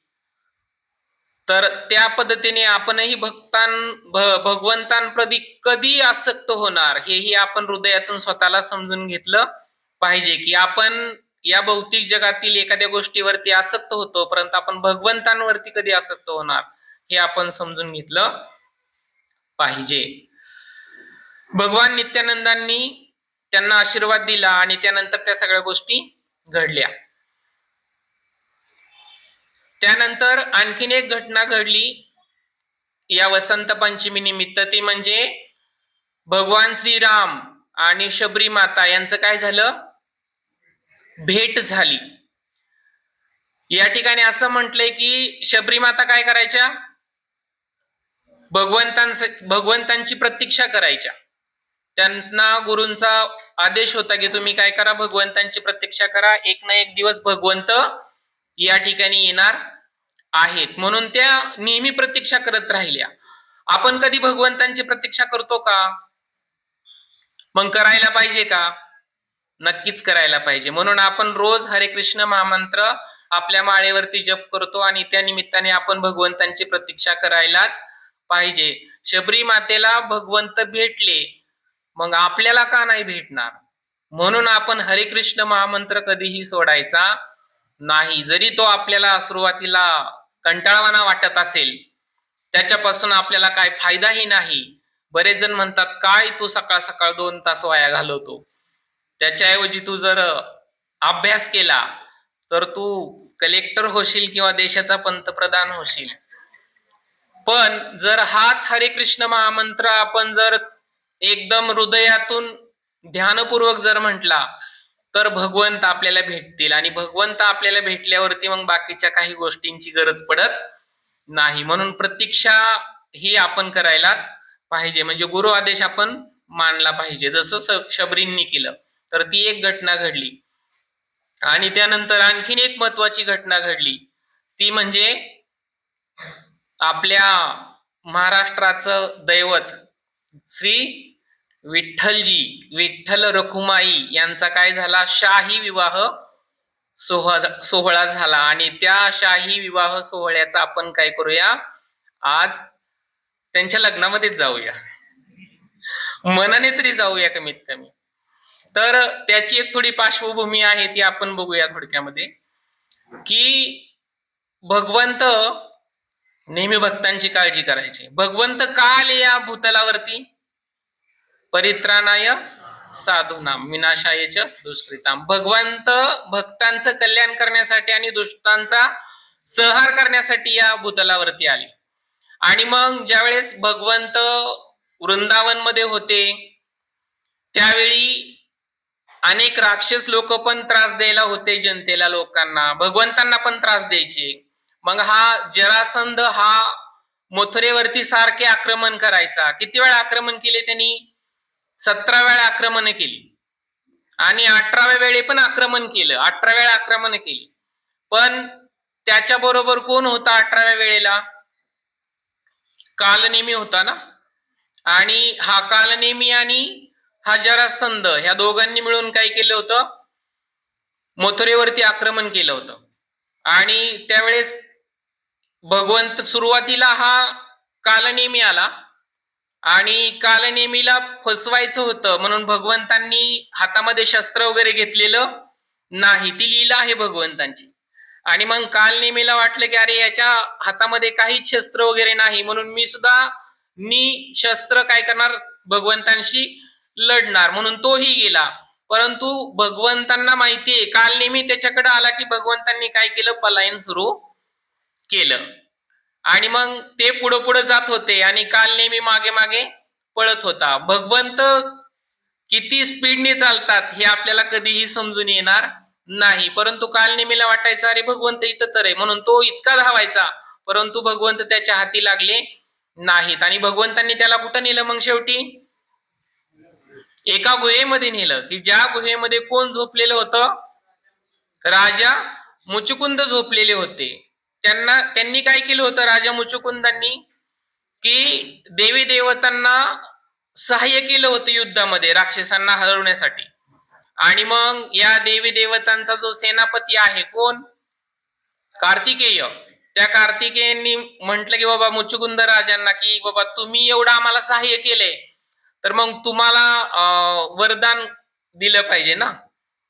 तर त्या पद्धतीने आपणही भगवंतांप्रती कधी आसक्त होणार हेही आपण हृदयातून स्वतःला समजून घेतलं पाहिजे. की आपण या भौतिक जगातील एखाद्या गोष्टीवरती आसक्त होतो, परंतु आपण भगवंतांवरती कधी आसक्त होणार हे आपण समजून घेतलं पाहिजे. भगवान नित्यानंदांनी त्यांना आशीर्वाद दिला आणि त्यानंतर त्या सगळ्या गोष्टी घडल्या. त्यानंतर आणखीन एक घटना घडली या वसंत पंचमी निमित्त. ती म्हणजे भगवान श्रीराम आणि शबरी माता यांचं काय झालं, भेट झाली. या ठिकाणी असं म्हटलंय की शबरी माता काय करायच्या, भगवंतांची प्रतीक्षा करायच्या. त्यांना गुरूंचा आदेश होता की तुम्ही काय करा, भगवंतांची प्रतीक्षा करा, एक ना एक दिवस भगवंत या ठिकाणी येणार आहेत. म्हणून त्या नेहमी प्रतीक्षा करत राहिल्या. आपण कधी भगवंतांची प्रतीक्षा करतो का? मग करायला पाहिजे का? नक्कीच करायला पाहिजे. म्हणून आपण रोज हरे कृष्ण महामंत्र आपल्या माळेवरती जप करतो आणि त्या निमित्ताने आपण भगवंतांची प्रतीक्षा करायलाच पाहिजे. शबरी मातेला भगवंत भेटले, मग आपल्याला का नाही भेटणार? म्हणून आपण हरे कृष्ण महामंत्र कधीही सोडायचा नाही. जरी तो आपल्याला सुरुवातीला कंटाळवाणा वाटत असेल, त्याच्यापासून आपल्याला काय फायदाही नाही. बरेच जण म्हणतात काय तू सकाळ सकाळ 2 तास वाया घालवतो, त्याच्याऐवजी तू जर अभ्यास केला तर तू कलेक्टर होशील किंवा देशाचा पंतप्रधान होशील. पण जर हाच हरे कृष्ण महामंत्र आपण जर एकदम हृदयातून ध्यानपूर्वक जर म्हटला तर भगवंत आपल्याला भेटतील, आणि भगवंत आपल्याला भेटल्यावरती मग बाकीच्या काही गोष्टींची गरज पडत नाही. म्हणून प्रतीक्षा ही आपण करायलाच पाहिजे, म्हणजे गुरु आदेश आपण मानला पाहिजे. जसं शबरींनी केलं, तर ती एक घटना घडली. आणि त्यानंतर आणखीन एक महत्वाची घटना घडली, ती म्हणजे आपल्या महाराष्ट्राचं दैवत श्री विठ्ठल रखुमाई यांचा काय झाला, शाही विवाह सोहळा झाला. आणि त्या शाही विवाह सोहळ्याचा आपण काय करूया, आज त्यांच्या लग्नामध्येच जाऊया, मनाने तरी जाऊया कमीत कमी. तर त्याची एक थोडी पार्श्वभूमी आहे, ती आपण बघूया थोडक्यामध्ये. की भगवंत नेहमी भक्तांची काळजी करायची. भगवंत का आले या भूतलावरती, परित्राणाय साधूनाम विनाशायच दुष्कृताम. भगवंत भक्तांचं कल्याण करण्यासाठी आणि दुष्टांचा संहार करण्यासाठी या भूतलावरती आले. आणि मग ज्यावेळेस भगवंत वृंदावन मध्ये होते, त्यावेळी अनेक राक्षस लोक पण त्रास द्यायला होते जनतेला, लोकांना, भगवंतांना पण त्रास द्यायचे. मग हा जरासंध हा मथुरेवरती सारखे आक्रमण करायचा. किती वेळा आक्रमण केले त्यांनी, 17 वेळा आक्रमण केली. आणि 18व्या वेळी पण आक्रमण केलं, 18 वेळा आक्रमण केली. पण त्याच्या बरोबर कोण होता 18व्या वेळेला, कालनेमी होता ना. आणि हा कालनेमी आणि हा जरासंध ह्या दोघांनी मिळून काय केलं होतं, मथुरेवरती आक्रमण केलं होतं. आणि त्यावेळेस भगवंत सुरुवातीला हा कालनेमी आला आणि कालनेमीला फसवायचं होतं, म्हणून भगवंतांनी हातामध्ये शस्त्र वगैरे घेतलेलं नाही, ती लीला आहे भगवंतांची. आणि मग कालनेमीला वाटलं की अरे याच्या हातामध्ये काहीच शस्त्र वगैरे नाही, म्हणून मी सुद्धा शस्त्र काय करणार, भगवंतांशी लढणार, म्हणून तोही गेला. परंतु भगवंतांना माहितीये, कालनेमी त्याच्याकडे आला की भगवंतांनी काय केलं, पलायन सुरू केलं. आणि मग ते पुढं पुढं जात होते आणि कालनेमी मागे मागे पळत होता. भगवंत किती स्पीडने चालतात हे आपल्याला कधीही समजून येणार नाही, परंतु कालनेमीला वाटायचं अरे भगवंत इथं तर आहे, म्हणून तो इतका धावायचा, परंतु भगवंत त्याच्या हाती लागले नाहीत. आणि भगवंतांनी त्याला कुठं नेलं, मग शेवटी एका गुहेमध्ये नेलं, की ज्या गुहेमध्ये कोण झोपलेलं होतं, राजा मुचुकुंद झोपलेले होते. त्यांनी काय केलं होतं राजा मुचुकुंदांनी, की देवी देवतांना सहाय्य केलं होतं युद्धामध्ये राक्षसांना हरवण्यासाठी. आणि मग या देवी देवतांचा जो सेनापती आहे कोण, कार्तिकेय, त्या कार्तिकेयांनी म्हटलं की बाबा मुचुकुंद राजांना की बाबा तुम्ही एवढं आम्हाला सहाय्य केले, तर मग तुम्हाला वरदान दिलं पाहिजे ना.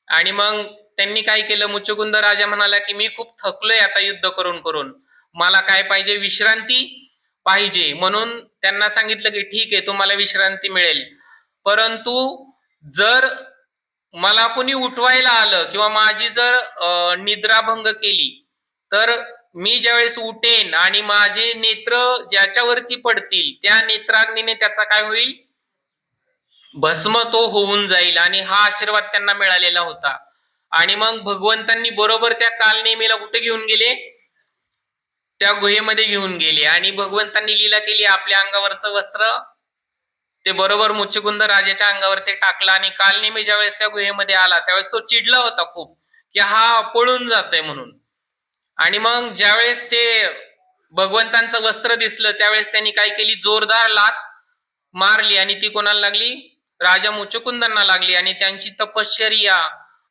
आणि मग त्यांनी काय केलं, मुचुकुंद राजा म्हणाला की मी खूप थकलोय आता युद्ध करून करून, मला काय पाहिजे, विश्रांती पाहिजे. म्हणून त्यांना सांगितलं की ठीक आहे तुम्हाला विश्रांती मिळेल, परंतु जर मला कोणी उठवायला आलं किंवा माझी जर निद्राभंग केली, तर मी ज्यावेळेस उठेन आणि माझे नेत्र ज्याच्यावरती पडतील त्या नेत्राग्नीने त्याचा काय होईल, भस्म तो होऊन जाईल. आणि हा आशीर्वाद त्यांना मिळालेला होता. आणि मग भगवंतांनी बरोबर त्या कालनेमीला कुठे घेऊन गेले, त्या गुहेमध्ये घेऊन गेले. आणि भगवंतांनी लीला केली, आपल्या अंगावरचं वस्त्र ते बरोबर मुचुकुंद राजाच्या अंगावर ते टाकलं. आणि कालनेमी ज्यावेळेस त्या गुहेमध्ये आला त्यावेळेस तो चिडला होता खूप, की हा पळून जातोय म्हणून. आणि मग ज्यावेळेस ते भगवंतांचं वस्त्र दिसलं त्यावेळेस त्यांनी काय केली, जोरदार लात मारली आणि ती कोणाला लागली, राजा मुचुकुंदांना लागली. आणि त्यांची तपश्चर्या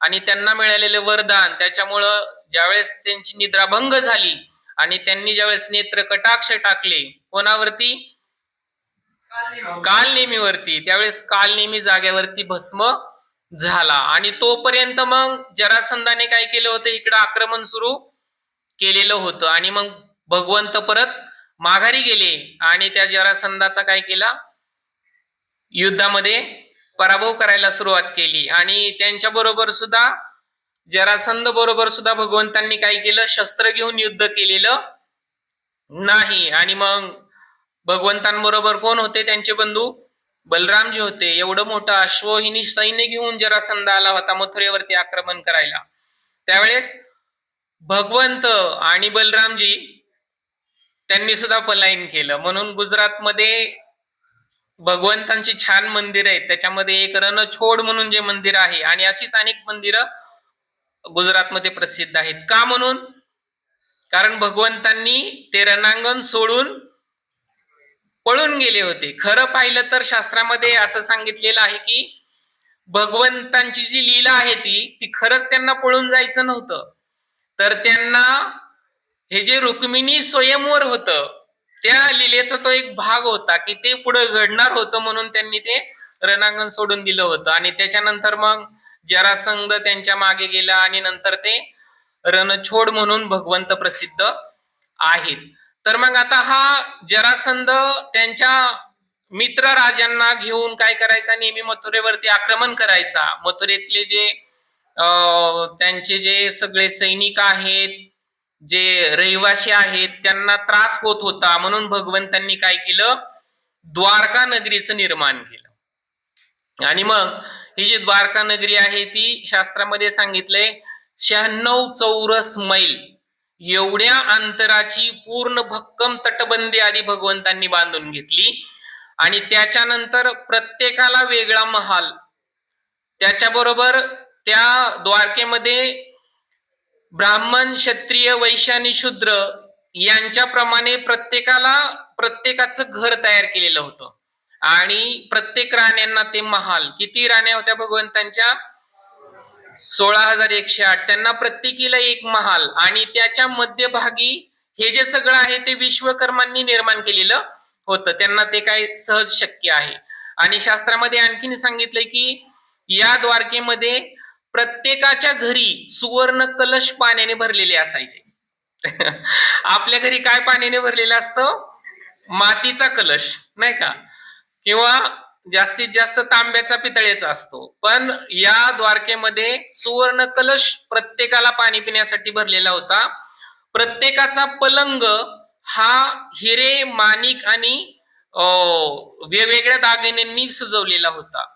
आणि त्यांना मिळालेलं वरदान, त्याच्यामुळं ज्यावेळेस त्यांची निद्राभंग झाली आणि त्यांनी ज्यावेळेस नेत्र कटाक्ष टाकले कोणावरती, कालनेमीवरती, त्यावेळेस कालनेमी जागेवरती भस्म झाला. आणि तोपर्यंत मग जरासंधाने काय केलं होतं, इकडं आक्रमण सुरू केलेलं होतं. आणि मग भगवंत परत माघारी गेले आणि त्या जरासंधाचा काय केला, युद्धामध्ये पराभव करायला सुरुवात केली. आणि त्यांच्या बरोबर सुद्धा, जरासंध बरोबर सुद्धा भगवंतांनी काय केलं, शस्त्र घेऊन युद्ध केलेलं नाही. आणि मग भगवंतांबरोबर कोण होते, त्यांचे बंधू बलरामजी होते. एवढं मोठं अश्वहिनी सैन्य घेऊन जरासंध आला होता मथुरेवरती आक्रमण करायला. त्यावेळेस भगवंत आणि बलरामजी त्यांनी सुद्धा पलायन केलं. म्हणून गुजरातमध्ये भगवंतांची छान मंदिर आहेत. त्याच्यामध्ये एक रणछोड म्हणून जे मंदिर आहे, आणि अशीच अनेक मंदिरं गुजरातमध्ये प्रसिद्ध आहेत. का म्हणून, कारण भगवंतांनी ते रणांगण सोडून पळून गेले होते. खरं पाहिलं तर शास्त्रामध्ये असं सांगितलेलं आहे की भगवंतांची जी लीला आहे ती खरंच त्यांना पळून जायचं नव्हतं, तर त्यांना हे जे रुक्मिणी स्वयंवर होतं, त्या लीलेचा तो एक भाग होता की ते पुढे घडणार होतं, म्हणून त्यांनी ते रणांगण सोडून दिलं होतं. आणि त्याच्यानंतर मग जरासंध त्यांच्या मागे गेला आणि नंतर ते रणछोड म्हणून भगवंत प्रसिद्ध आहेत. तर मग आता हा जरासंध त्यांच्या मित्र राजांना घेऊन काय करायचा, नेहमी मथुरेवरती आक्रमण करायचा. मथुरेतले जे त्यांचे जे सगळे सैनिक आहेत, जे रहिवासी आहेत, त्यांना त्रास होत होता. म्हणून भगवंतांनी काय केलं, द्वारका नगरीचं निर्माण केलं. आणि मग ही जी द्वारका नगरी आहे ती शास्त्रामध्ये सांगितलंय 96 चौरस मैल एवढ्या अंतराची पूर्ण भक्कम तटबंदी आधी भगवंतांनी बांधून घेतली. आणि त्याच्यानंतर प्रत्येकाला वेगळा महाल, त्याच्याबरोबर त्या द्वारकेमध्ये ब्राह्मण, क्षत्रिय, वैश्य आणि शूद्र यांच्याप्रमाणे प्रत्येकाचं घर तयार केलेलं होतं. आणि प्रत्येक राण्यांना ते महाल, किती राण्या होत्या भगवंतांच्या, 16,108. त्यांना प्रत्येकीला एक महाल. आणि त्याच्या मध्यभागी हे जे सगळं आहे ते विश्वकर्मांनी निर्माण केलेलं होतं. त्यांना ते काय सहज शक्य आहे. आणि शास्त्रामध्ये आणखीन सांगितलंय की या द्वारकेमध्ये प्रत्येकाच्या घरी सुवर्ण कलश पाण्याने भरलेले असायचे. आपल्या घरी काय पाण्याने भरलेलं असतं, मातीचा कलश, नाही का, किंवा जास्तीत जास्त तांब्याचा, पितळेचा असतो. पण या द्वारकेमध्ये सुवर्ण कलश प्रत्येकाला पाणी पिण्यासाठी भरलेला होता. प्रत्येकाचा पलंग हा हिरे, माणिक आणि वेगवेगळ्या दागिन्यांनी सजवलेला होता.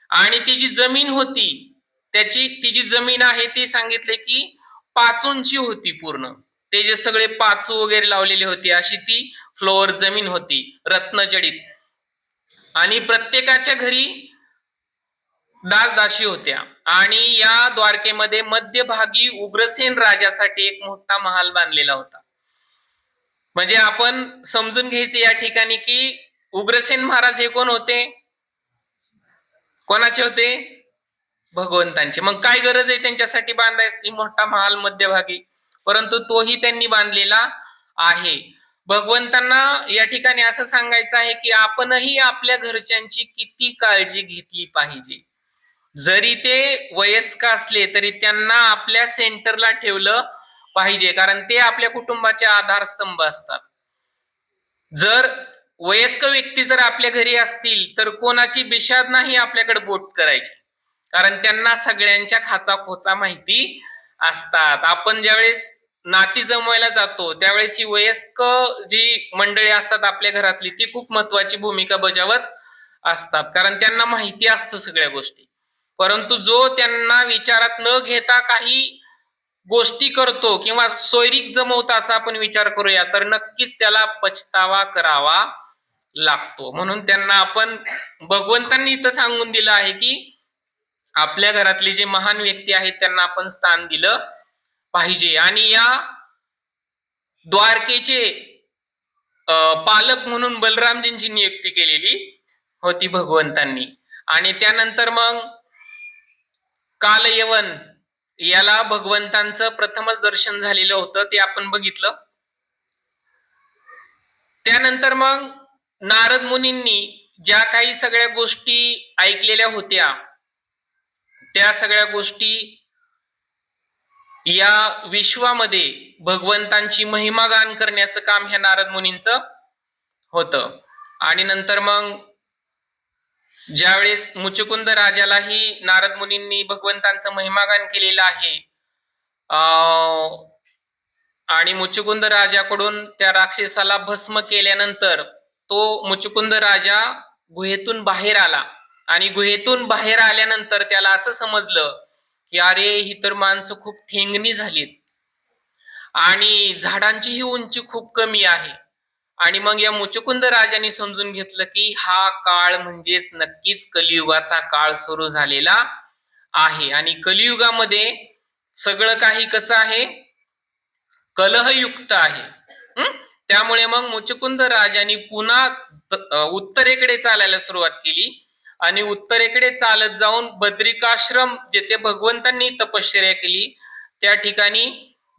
आणि ती जी जमीन होती, ती जी जमीन आहे ती सांगितले की पाचूंची होती पूर्ण. ते जे सगळे पाचू वगैरे लावलेले होते, अशी ती फ्लोअर जमीन होती, रत्नजडित. आणि प्रत्येकाच्या घरी दासदासी होत्या. आणि या द्वारकेमध्ये मध्यभागी उग्रसेन राजासाठी एक मोठा महाल बांधलेला होता. म्हणजे आपण समजून घ्यायचे या ठिकाणी की उग्रसेन महाराज हे कोण होते, कोणाचे होते, भगवंतांचे. मग काय गरज आहे त्यांच्यासाठी बांधायची मोठा महाल मध्यभागी, परंतु तोही त्यांनी बांधलेला आहे. भगवंतांना या ठिकाणी असं सांगायचं आहे की आपणही आपल्या घरच्यांची किती काळजी घेतली पाहिजे. जरी ते वयस्क असले तरी त्यांना आपल्या सेंटरला ठेवलं पाहिजे, कारण ते आपल्या कुटुंबाचे आधारस्तंभ असतात. जर वयस्क व्यक्ती जर आपल्या घरी असतील तर कोणाची बिशाद नाही आपल्याकडे बोट करायची, कारण त्यांना सगळ्यांच्या खाचा खोचा माहिती असतात. आपण ज्यावेळेस नाती जमवायला जातो त्यावेळेस ही वयस्क जी मंडळी असतात आपल्या घरातली, ती खूप महत्वाची भूमिका बजावत असतात, कारण त्यांना माहिती असतं सगळ्या गोष्टी. परंतु जो त्यांना विचारात न घेता काही गोष्टी करतो किंवा सोयरीक जमवता असा आपण विचार करूया, तर नक्कीच त्याला पछतावा करावा लागतो. म्हणून त्यांना आपण, भगवंतांनी इथं सांगून दिलं आहे की आपल्या घरातली जे महान व्यक्ती आहेत त्यांना आपण स्थान दिलं पाहिजे. आणि या द्वारकेचे पालक म्हणून बलरामजींची नियुक्ती केलेली होती भगवंतांनी. आणि त्यानंतर मग कालयवन याला भगवंतांचं प्रथमच दर्शन झालेलं होतं, ते आपण बघितलं. त्यानंतर मग नारद मुनींनी ज्या काही सगळ्या गोष्टी ऐकलेल्या होत्या त्या सगळ्या गोष्टी या विश्वामध्ये भगवंतांची महिमा गान करण्याचं काम ह्या नारद मुनींचं होतं. आणि नंतर मग ज्यावेळेस मुचुकुंद राजालाही नारद मुनींनी भगवंतांचं महिमागान केलेलं आहे आणि मुचुकुंद राजाकडून त्या राक्षसाला भस्म केल्यानंतर तो मुचुकुंद राजा गुहेतून बाहेर आला आणि गुहेतून बाहेर आल्यानंतर त्याला असं समजलं की अरे ही तर माणसं खूप ठेंगणी झालीत आणि झाडांची ही उंची खूप कमी आहे. आणि मग या मुचुकुंद राजाने समजून घेतलं की हा काळ म्हणजेच नक्कीच कलियुगाचा काळ सुरू झालेला आहे आणि कलियुगामध्ये सगळं काही कसं आहे, कलहयुक्त आहे. त्यामुळे मग मुचुकुंद राजाने पुन्हा उत्तरेकडे चालायला सुरुवात केली आणि उत्तरेकडे चालत जाऊन बद्रिकाश्रम जेथे भगवंतांनी तपश्चर्या केली त्या ठिकाणी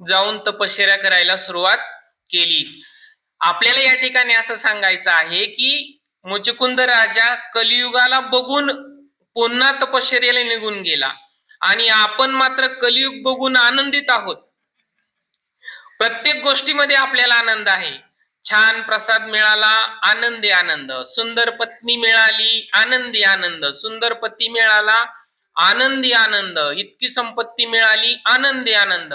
जाऊन तपश्चर्या करायला सुरुवात केली. आपल्याला या ठिकाणी असं सांगायचं आहे की मुचुकुंद राजा कलियुगाला बघून पुन्हा तपश्चर्याला निघून गेला आणि आपण मात्र कलियुग बघून आनंदित आहोत. प्रत्येक गोष्टीमध्ये आपल्याला आनंद आहे. छान प्रसाद मिळाला, आनंदी आनंद. सुंदर पत्नी मिळाली, आनंदी आनंद. सुंदर पती मिळाला, आनंदी आनंद. इतकी संपत्ती मिळाली, आनंदी आनंद.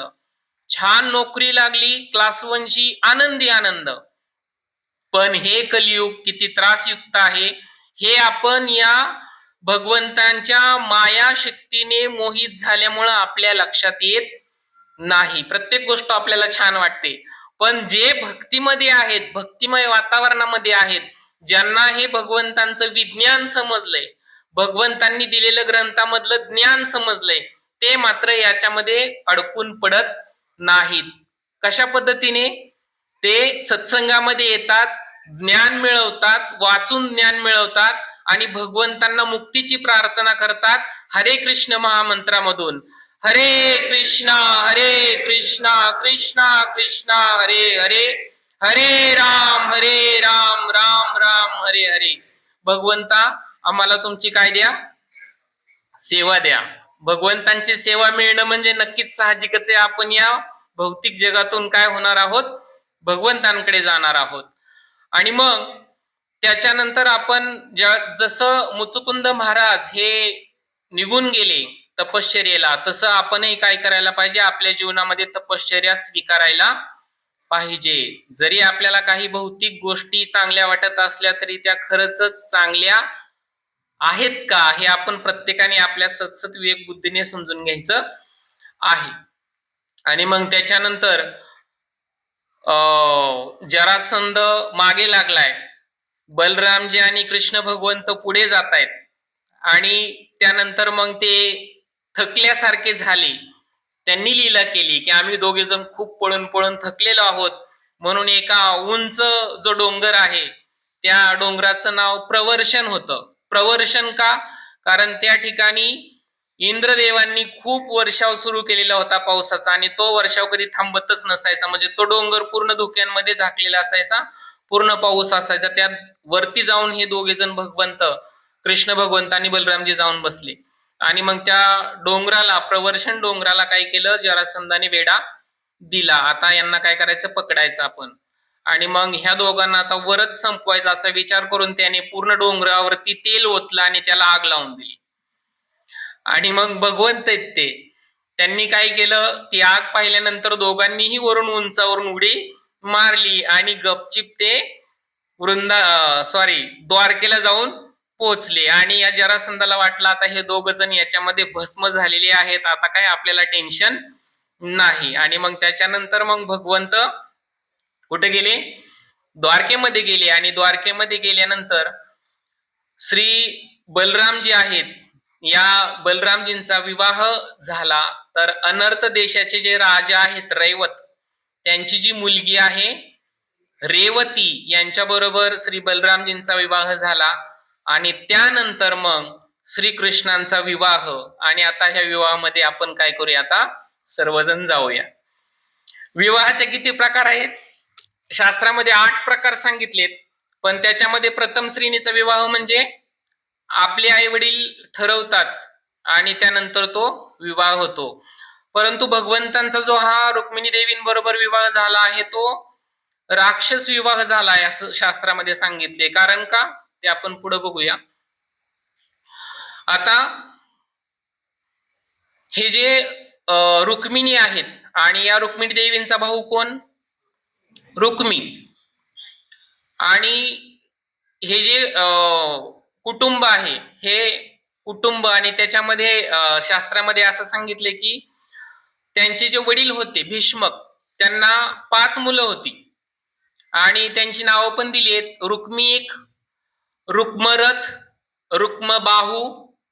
छान नोकरी लागली, क्लास 1 ची, आनंदी आनंद. पण हे कलियुग किती त्रासयुक्त आहे हे आपण या भगवंतांच्या माया शक्तीने मोहित झाल्यामुळे आपल्या लक्षात येत नाही. प्रत्येक गोष्ट आपल्याला छान वाटते, पण जे भक्तीमध्ये आहेत, भक्तिमय वातावरणामध्ये आहेत, ज्यांना हे भगवंतांचं विज्ञान समजलंय, भगवंतांनी दिलेलं ग्रंथामधलं ज्ञान समजलंय, ते मात्र याच्यामध्ये अडकून पडत नाहीत. कशा पद्धतीने? ते सत्संगामध्ये येतात, ज्ञान मिळवतात, वाचून ज्ञान मिळवतात आणि भगवंतांना मुक्तीची प्रार्थना करतात हरे कृष्ण महामंत्रामधून. हरे कृष्णा कृष्णा कृष्णा हरे हरे, हरे राम राम राम हरे हरे. भगवंता आम्हाला तुमची काय द्या? सेवा द्या. भगवंतांची सेवा मिळणं म्हणजे नक्कीच साहजिकच आहे. आपण या भौतिक जगातून काय होणार आहोत? भगवंतांकडे जाणार आहोत. आणि मग त्याच्यानंतर आपण जसं मुचुकुंद महाराज हे निघून गेले तपश्चर्येला, तसं आपणही काय करायला पाहिजे? आपल्या जीवनामध्ये तपश्चर्या स्वीकारायला पाहिजे. जरी आपल्याला काही भौतिक गोष्टी चांगल्या वाटत असल्या तरी त्या खरंच चांगल्या आहेत का हे आपण प्रत्येकाने आपल्या सतसत विवेक बुद्धीने समजून घ्यायचं आहे. आणि मग त्याच्यानंतर जरासंध मागे लागलाय, बलरामजी आणि कृष्ण भगवंत पुढे जात आहेत आणि त्यानंतर मग ते थकल्यासारखे झाले. त्यांनी लीला केली की आम्ही दोघे जण खूप पळून पळून थकलेलो आहोत, म्हणून एका उंच जो डोंगर आहे त्या डोंगराचं नाव प्रवर्षण होतं. प्रवर्षण का? कारण त्या ठिकाणी इंद्रदेवांनी खूप वर्षाव सुरू केलेला होता पावसाचा आणि तो वर्षाव कधी थांबतच नसायचा. म्हणजे तो डोंगर पूर्ण धुक्यांमध्ये झाकलेला असायचा, पूर्ण पाऊस असायचा. त्यात वरती जाऊन हे दोघे जण भगवंत कृष्ण भगवंत आणि बलरामजी जाऊन बसले आणि मग त्या डोंगराला, प्रवर्षण डोंगराला काय केलं? जरासंधाने वेढा दिला. आता यांना काय करायचं? पकडायचं आपण. आणि मग ह्या दोघांना आता वरच संपवायचा असा विचार करून त्याने पूर्ण डोंगरावरती तेल ओतलं आणि त्याला आग लावून दिली. आणि मग भगवंत आहेत ते, त्यांनी काय केलं? ती आग पाहिल्यानंतर दोघांनीही वरून उंचावरून उडी मारली आणि गपचिप ते द्वारकेला जाऊन पोहोचले. आणि या जरासंधाला वाटलं आता हे दोघ जण याच्यामध्ये भस्म झालेले आहेत, आता काय आपल्याला टेन्शन नाही. आणि मग त्याच्यानंतर मग भगवंत कुठे गेले? द्वारकेमध्ये गेले. आणि द्वारकेमध्ये गेल्यानंतर श्री बलराम जे आहेत, या बलरामजींचा विवाह झाला. तर अनर्थ देशाचे जे राजा आहेत रैवत, त्यांची जी मुलगी आहे रेवती, यांच्याबरोबर श्री बलरामजींचा विवाह झाला. आणि त्यानंतर मग श्रीकृष्णांचा विवाह. आणि आता ह्या विवाहामध्ये आपण काय करूया? आता सर्वजण जाऊया. विवाहाचे किती प्रकार आहेत? शास्त्रामध्ये 8 प्रकार सांगितलेत. पण त्याच्यामध्ये प्रथम श्रेणीचा विवाह म्हणजे आपले आई वडील ठरवतात आणि त्यानंतर तो विवाह होतो. परंतु भगवंतांचा जो हा रुक्मिणी देवींबरोबर विवाह झाला आहे तो राक्षस विवाह झाला आहे असं शास्त्रामध्ये सांगितले. कारण का ते आपण पुढे बघूया. आता हे जे रुक्मिणी आहेत आणि या रुक्मिणी देवींचा भाऊ कोण? रुक्मी. आणि हे जे कुटुंब आहे हे कुटुंब आणि त्याच्यामध्ये शास्त्रामध्ये असं सांगितले की त्यांचे जे वडील होते भीष्मक त्यांना 5 मुलं होती आणि त्यांची नावं पण दिली आहेत. रुक्मिक, रुक्मरथ, रुक्मबाहू,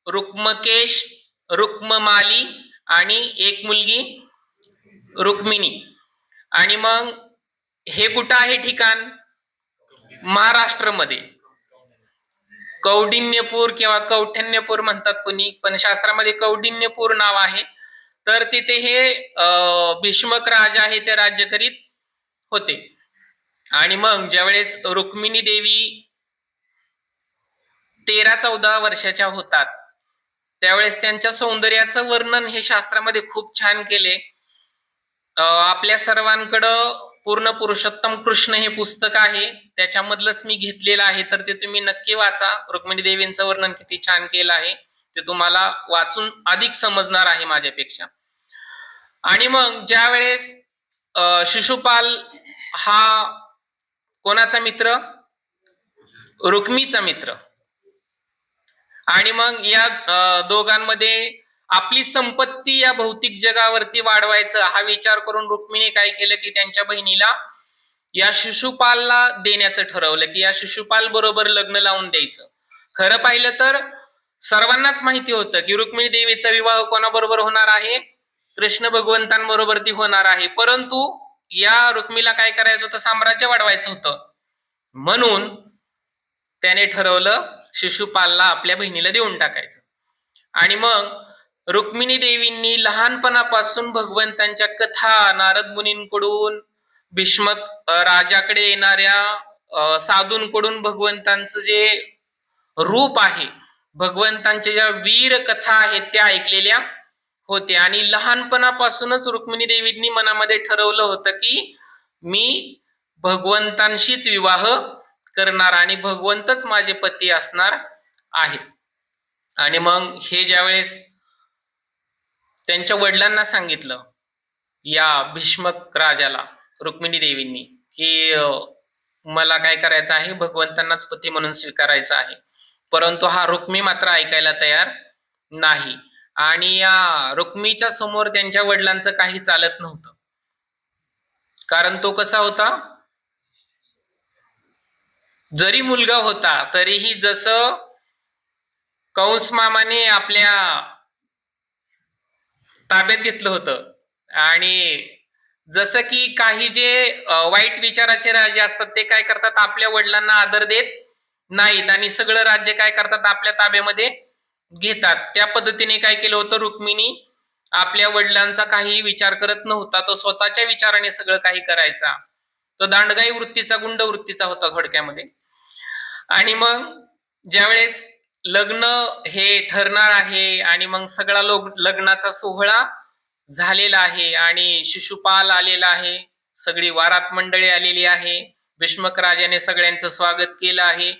रुक्मकेश, रुक्ममाली आणि एक मुलगी रुक्मिणी. आणि मग हे कुठं आहे ठिकाण? महाराष्ट्रामध्ये कौंडिण्यपूर किंवा कौठण्यपूर म्हणतात कोणी, पण शास्त्रामध्ये कौंडिण्यपूर नाव आहे. तर तिथे हे भीष्मक राजा आहे ते राज्य करीत होते. आणि मग ज्यावेळेस रुक्मिणी देवी 13-14 वर्षाच्या होतात त्यावेळेस त्यांच्या सौंदर्याचं वर्णन हे शास्त्रामध्ये खूप छान केले. आपल्या सर्वांकडं पूर्ण पुरुषोत्तम कृष्ण हे पुस्तक आहे, त्याच्यामधलंच मी घेतलेलं आहे, तर ते तुम्ही नक्की वाचा. रुक्मिणी देवींचं वर्णन किती छान केलं आहे ते तुम्हाला वाचून अधिक समजणार आहे माझ्यापेक्षा. आणि मग ज्या वेळेस शिशुपाल हा कोणाचा मित्र? रुक्मीचा मित्र. आणि मग या दोघांमध्ये आपली संपत्ती या भौतिक जगावरती वाढवायचं हा विचार करून रुक्मिणी काय केलं की त्यांच्या बहिणीला या शिशुपालला देण्याचं ठरवलं की या शिशुपाल बरोबर लग्न लावून द्यायचं. खरं पाहिलं तर सर्वांनाच माहिती होतं की रुक्मिणी देवीचा विवाह कोणाबरोबर होणार आहे? कृष्ण भगवंतांबरोबर ती होणार आहे. परंतु या रुक्मीला काय करायचं होतं? साम्राज्य वाढवायचं होतं. म्हणून त्याने ठरवलं शिशुपालला आपल्या बहिणीला देऊन टाकायचं. आणि मग रुक्मिणी देवींनी लहानपणापासून भगवंतांच्या कथा नारद मुनींकडून, भीष्मक राजाकडे येणाऱ्या साधूंकडून भगवंतांचं जे रूप आहे, भगवंतांच्या ज्या वीर कथा आहेत त्या ऐकलेल्या होत्या. आणि लहानपणापासूनच रुक्मिणी देवींनी मनामध्ये ठरवलं होतं की मी भगवंतांशीच विवाह करणार आणि भगवंतच माझे पती असणार आहेत. आणि मग हे ज्यावेळेस त्यांच्या वडिलांना सांगितलं या भीष्मक राजाला रुक्मिणी देवींनी की मला काय करायचं आहे? भगवंतांनाच पती म्हणून स्वीकारायचं आहे. परंतु हा रुक्मी मात्र ऐकायला तयार नाही. आणि या रुक्मीच्या समोर त्यांच्या वडिलांचं काही चालत नव्हतं. कारण तो कसा होता? जरी मुलगा होता तरीही जसं कंस मामाने आपल्या ताब्यात घेतलं होतं आणि जसं की काही जे वाईट विचाराचे राजे असतात ते काय करतात? आपल्या वडिलांना आदर देत नाहीत आणि सगळं राज्य काय करतात? आपल्या ताब्यामध्ये घेतात. त्या पद्धतीने काय केलं होतं? रुक्मिणी आपल्या वडिलांचा काही विचार करत नव्हता, तो स्वतःच्या विचाराने सगळं काही करायचा. तो दांडगाई वृत्तीचा, गुंड वृत्तीचा होता थोडक्यामध्ये. आणि मग ज्यावेळेस लग्न हे ठरणार आहे आणि मग सगळा लग्नाचा सोहळा झालेला आहे आणि शिशुपाल आलेला आहे, सगळी वारात मंडळी आलेली आहे, भीष्मक राजाने सगळ्यांचं स्वागत केलं आहे.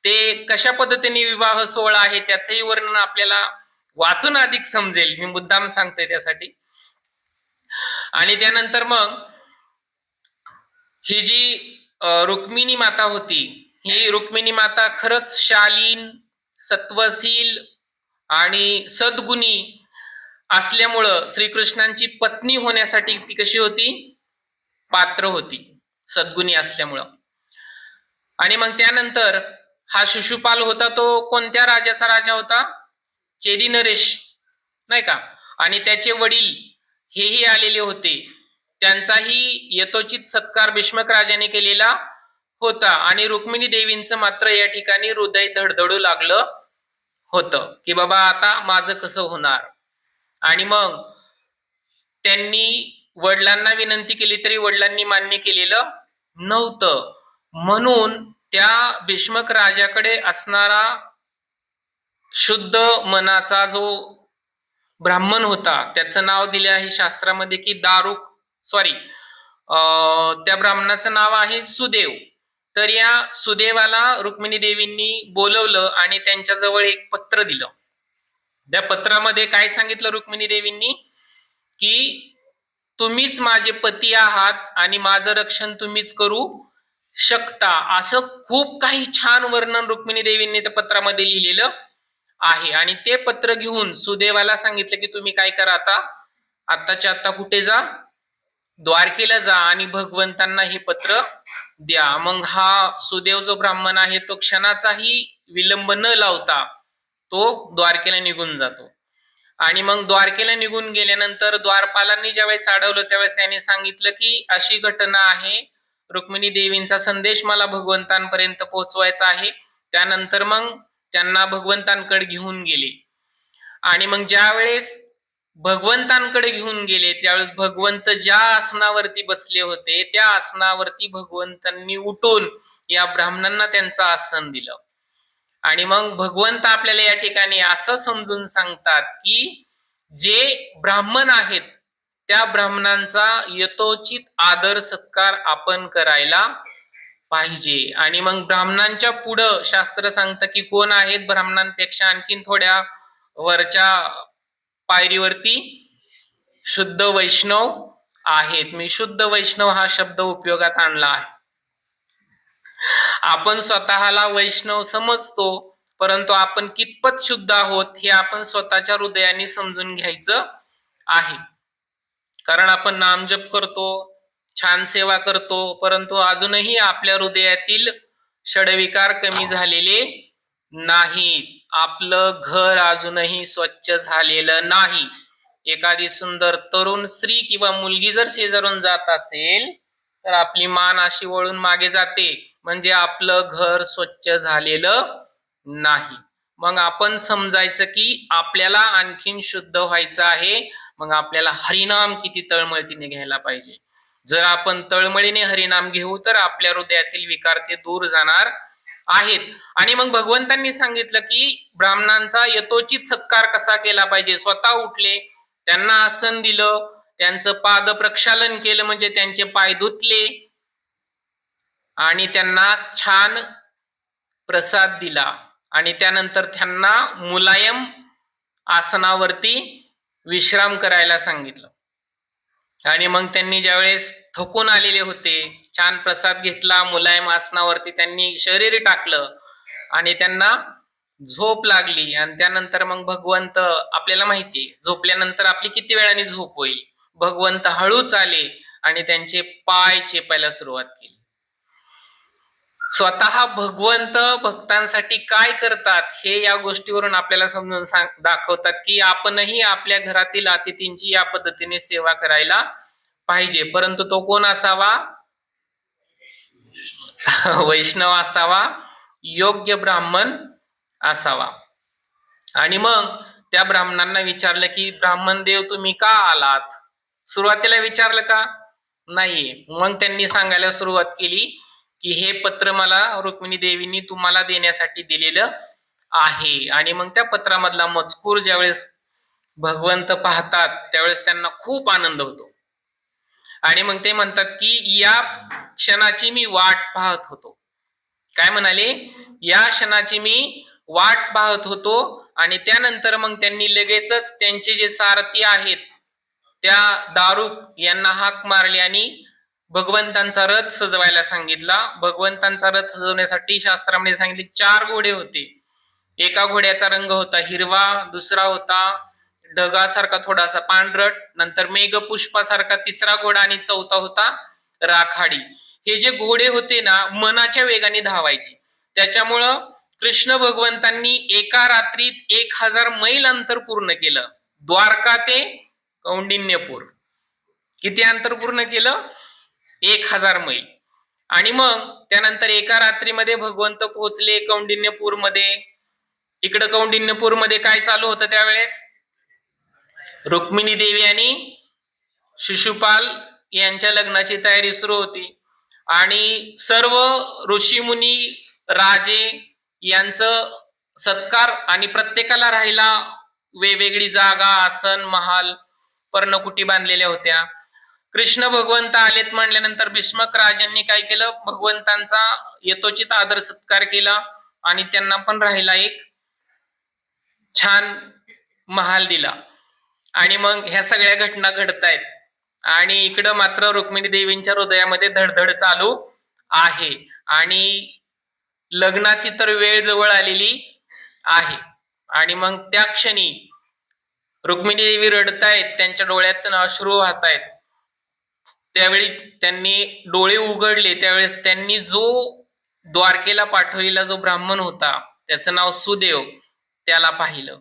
ते कशा पद्धतीने विवाह सोहळा आहे त्याचंही वर्णन आपल्याला वाचून अधिक समजेल, मी मुद्दाम सांगतोय त्यासाठी. आणि त्यानंतर मग ही जी रुक्मिणी माता होती, ही रुक्मिणी माता खरंच शालीन, सत्वशील आणि सद्गुणी असल्यामुळं श्रीकृष्णांची पत्नी होण्यासाठी ती कशी होती? पात्र होती, सद्गुणी असल्यामुळं. आणि मग त्यानंतर हा शिशुपाल होता तो कोणत्या राजाचा राजा होता? चेदी नरेश, नाही का? आणि त्याचे वडील हेही आलेले होते, त्यांचाही यथोचित सत्कार भीष्मक राजाने केलेला होता. आणि रुक्मिणी देवींचं मात्र या ठिकाणी हृदय धडधडू लागलं होतं की बाबा आता माझं कसं होणार. आणि मग त्यांनी वडिलांना विनंती केली तरी वडिलांनी मान्य केलेलं नव्हतं. म्हणून त्या भीष्मक राजाकडे असणारा शुद्ध मनाचा जो ब्राह्मण होता, त्याचं नाव दिले आहे शास्त्रामध्ये की दारुक, सॉरी, त्या ब्राह्मणाचं नाव आहे सुदेव. तर या सुदेवाला रुक्मिणी देवींनी बोलवलं आणि त्यांच्याजवळ एक पत्र दिलं. त्या पत्रामध्ये काय सांगितलं रुक्मिणी देवींनी की तुम्हीच माझे पती आहात आणि माझं रक्षण तुम्हीच करू शकता, असं खूप काही छान वर्णन रुक्मिणी देवींनी त्या पत्रामध्ये लिहिलेलं आहे. आणि ते पत्र घेऊन सुदेवाला सांगितलं की तुम्ही काय करा, आत्ताच्या आत्ता कुठे जा, द्वारकेला जा आणि भगवंतांना हे पत्र द्या. मग हा सुदेव जो ब्राह्मण आहे तो क्षणाचाही विलंब न लावता तो द्वारकेला निघून जातो. आणि मग द्वारकेला निघून गेल्यानंतर द्वारपालांनी ज्यावेळेस अडवलं त्यावेळेस त्यांनी सांगितलं की अशी घटना आहे, रुक्मिणी देवींचा संदेश मला भगवंतांपर्यंत पोहोचवायचा आहे. त्यानंतर मग त्यांना भगवंतांकडे घेऊन गेले. आणि मग ज्यावेळेस भगवंतांकडे घेऊन गेले त्यावेळेस भगवंत ज्या आसनावरती बसले होते त्या आसनावरती भगवंतांनी उठून या ब्राह्मणांना त्यांचं आसन दिलं. आणि मग भगवंत आपल्याला या ठिकाणी असं समजून सांगतात की जे ब्राह्मण आहेत त्या ब्राह्मणांचा यथोचित आदर सत्कार आपण करायला पाहिजे. आणि मग ब्राह्मणांच्या पुढं शास्त्र सांगतं की कोण आहेत ब्राह्मणांपेक्षा आणखीन थोड्या वरच्या पायरीवरती शुद्ध वैष्णव आहेत. मी शुद्ध वैष्णव हा शब्द उपयोगात आणला आहे. आपण स्वतःला वैष्णव समजतो, परंतु आपण कितपत शुद्ध आहोत हे आपण स्वतःच्या हृदयाने समजून घ्यायचं आहे. कारण आपण नामजप करतो, छान सेवा करतो, परंतु अजूनही आपल्या हृदयातील षडविकार कमी झालेले नाहीत. आपलं घर अजूनही स्वच्छ झालेलं नाही. एखादी सुंदर तरुण स्त्री किंवा मुलगी जर शेजारून जात असेल तर आपली मान अशी वळून मागे जाते, म्हणजे आपलं घर स्वच्छ झालेलं नाही. मग आपण समजायचं की आपल्याला आणखीन शुद्ध व्हायचं आहे. मग आपल्याला हरिनाम किती तळमळीने घ्यायला पाहिजे. जर आपण तळमळीने हरिनाम घेऊ तर आपल्या हृदयातील विकार ते दूर जाणार आहेत. आणि मग भगवंतांनी सांगितलं की ब्राह्मणांचा यथोचित सत्कार कसा केला पाहिजे. स्वतः उठले, त्यांना आसन दिलं, त्यांचं पाद प्रक्षालन केलं म्हणजे त्यांचे पाय धुतले आणि त्यांना छान प्रसाद दिला आणि त्यानंतर त्यांना मुलायम आसनावरती विश्राम करायला सांगितलं. आणि मग त्यांनी ज्यावेळेस थकून आलेले होते, छान प्रसाद घेतला, मुलायम आसनावरती त्यांनी शरीर टाकलं आणि त्यांना झोप लागली. आणि त्यानंतर मग भगवंत, आपल्याला माहितीये झोपल्यानंतर आपली किती वेळाने झोप होईल, भगवंत हळूच आले आणि त्यांचे पाय चेपायला सुरुवात केली. स्वतः भगवंत भक्तांसाठी काय करतात हे या गोष्टीवरून आपल्याला समजून दाखवतात की आपणही आपल्या घरातील अतिथींची या पद्धतीने सेवा करायला पाहिजे. परंतु तो कोण असावा? वैष्णव असावा, योग्य ब्राह्मण असावा. आणि मग त्या ब्राह्मणांना विचारलं की ब्राह्मण देव तुम्ही का आलात? सुरुवातीला विचारलं का? नाही. मग त्यांनी सांगायला सुरुवात केली की हे पत्र मला रुक्मिणी देवींनी तुम्हाला देण्यासाठी दिलेलं आहे. आणि मग त्या पत्रामधला मजकूर ज्यावेळेस भगवंत पाहतात त्यावेळेस त्यांना खूप आनंद होतो. आणि मग ते म्हणतात की या क्षणाची मी वाट पाहत होतो. काय म्हणाले? या क्षणाची मी वाट पाहत होतो. आणि त्यानंतर मग त्यांनी लगेचच त्यांचे जे सारथी आहेत त्या दारुक यांना हाक मारली आणि भगवंतांचा रथ सजवायला सांगितला. भगवंतांचा रथ सजवण्यासाठी शास्त्रामध्ये सांगितले 4 घोडे होते. एका घोड्याचा रंग होता हिरवा, दुसरा होता ढगासारखा थोडासा पांढरट, नंतर मेघपुष्पासारखा तिसरा घोडा आणि चौथा होता राखाडी. हे जे घोडे होते ना मनाच्या वेगाने धावायचे. त्याच्यामुळं कृष्ण भगवंतांनी एका रात्रीत 1000 मैल अंतर पूर्ण केलं. द्वारका ते कौंडिन्यपूर किती अंतर पूर्ण केलं? 1000 मैल. आणि मग त्यानंतर एका रात्रीमध्ये भगवंत पोहोचले कौंडिन्यपूरमध्ये. इकडं कौंडिन्यपूरमध्ये काय चालू होतं त्यावेळेस? रुक्मिणी देवी आणि शिशुपाल यांच्या लग्नाची तयारी सुरू होती. आणि सर्व ऋषीमुनी राजे यांचं सत्कार आणि प्रत्येकाला राहायला वेगवेगळी जागा, आसन, महाल, पर्णकुटी बांधलेल्या होत्या. कृष्ण भगवंत आलेत म्हणल्यानंतर भीष्मक राजांनी काय केलं, भगवंतांचा यथोचित आदर सत्कार केला आणि त्यांना पण राहायला एक छान महाल दिला. आणि मग ह्या सगळ्या घटना घडतायत आणि इकडं मात्र रुक्मिणी देवींच्या हृदयामध्ये धडधड चालू आहे आणि लग्नाची तर वेळ जवळ आलेली आहे. आणि मग त्या क्षणी रुक्मिणी देवी रडतायत, त्यांच्या डोळ्यातून अश्रू वाहतायत. त्यावेळी त्यांनी डोळे उघडले, त्यावेळेस त्यांनी जो द्वारकेला पाठवलेला जो ब्राह्मण होता, त्याचं नाव सुदेव, त्याला पाहिलं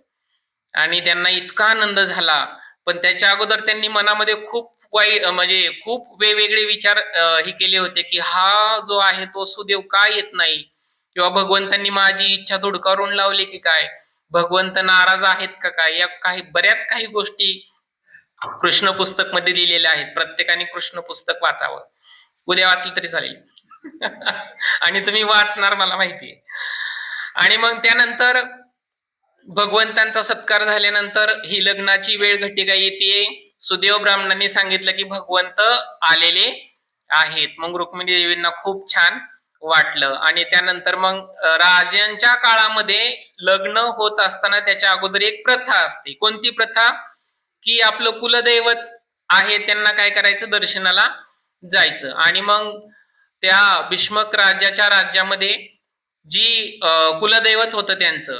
आणि त्यांना इतका आनंद झाला. पण त्याच्या अगोदर त्यांनी मनामध्ये खूप म्हणजे खूप वेगवेगळे विचार हे केले होते की हा जो आहे तो सुदेव का येत नाही, किंवा भगवंतांनी माझी इच्छा धुडकारून लावली की काय, भगवंत नाराज आहेत का काय, या बऱ्याच काही गोष्टी कृष्ण पुस्तक मध्ये लिहिलेल्या आहेत. प्रत्येकाने कृष्ण पुस्तक वाचावं, उद्या वाचलं तरी चालेल आणि तुम्ही वाचणार मला माहितीये. आणि मग त्यानंतर भगवंतांचा सत्कार झाल्यानंतर ही लग्नाची वेळ घटिका येते. सुदेव ब्राह्मणांनी सांगितलं की भगवंत आलेले आहेत. मग रुक्मिणी देवींना खूप छान वाटलं. आणि त्यानंतर मग राजांच्या काळामध्ये लग्न होत असताना त्याच्या अगोदर एक प्रथा असते. कोणती प्रथा? की आपलं कुलदैवत आहे त्यांना काय करायचं, दर्शनाला जायचं. आणि मग त्या भीष्मक राजाच्या राज्यामध्ये जी कुलदैवत होतं त्यांचं,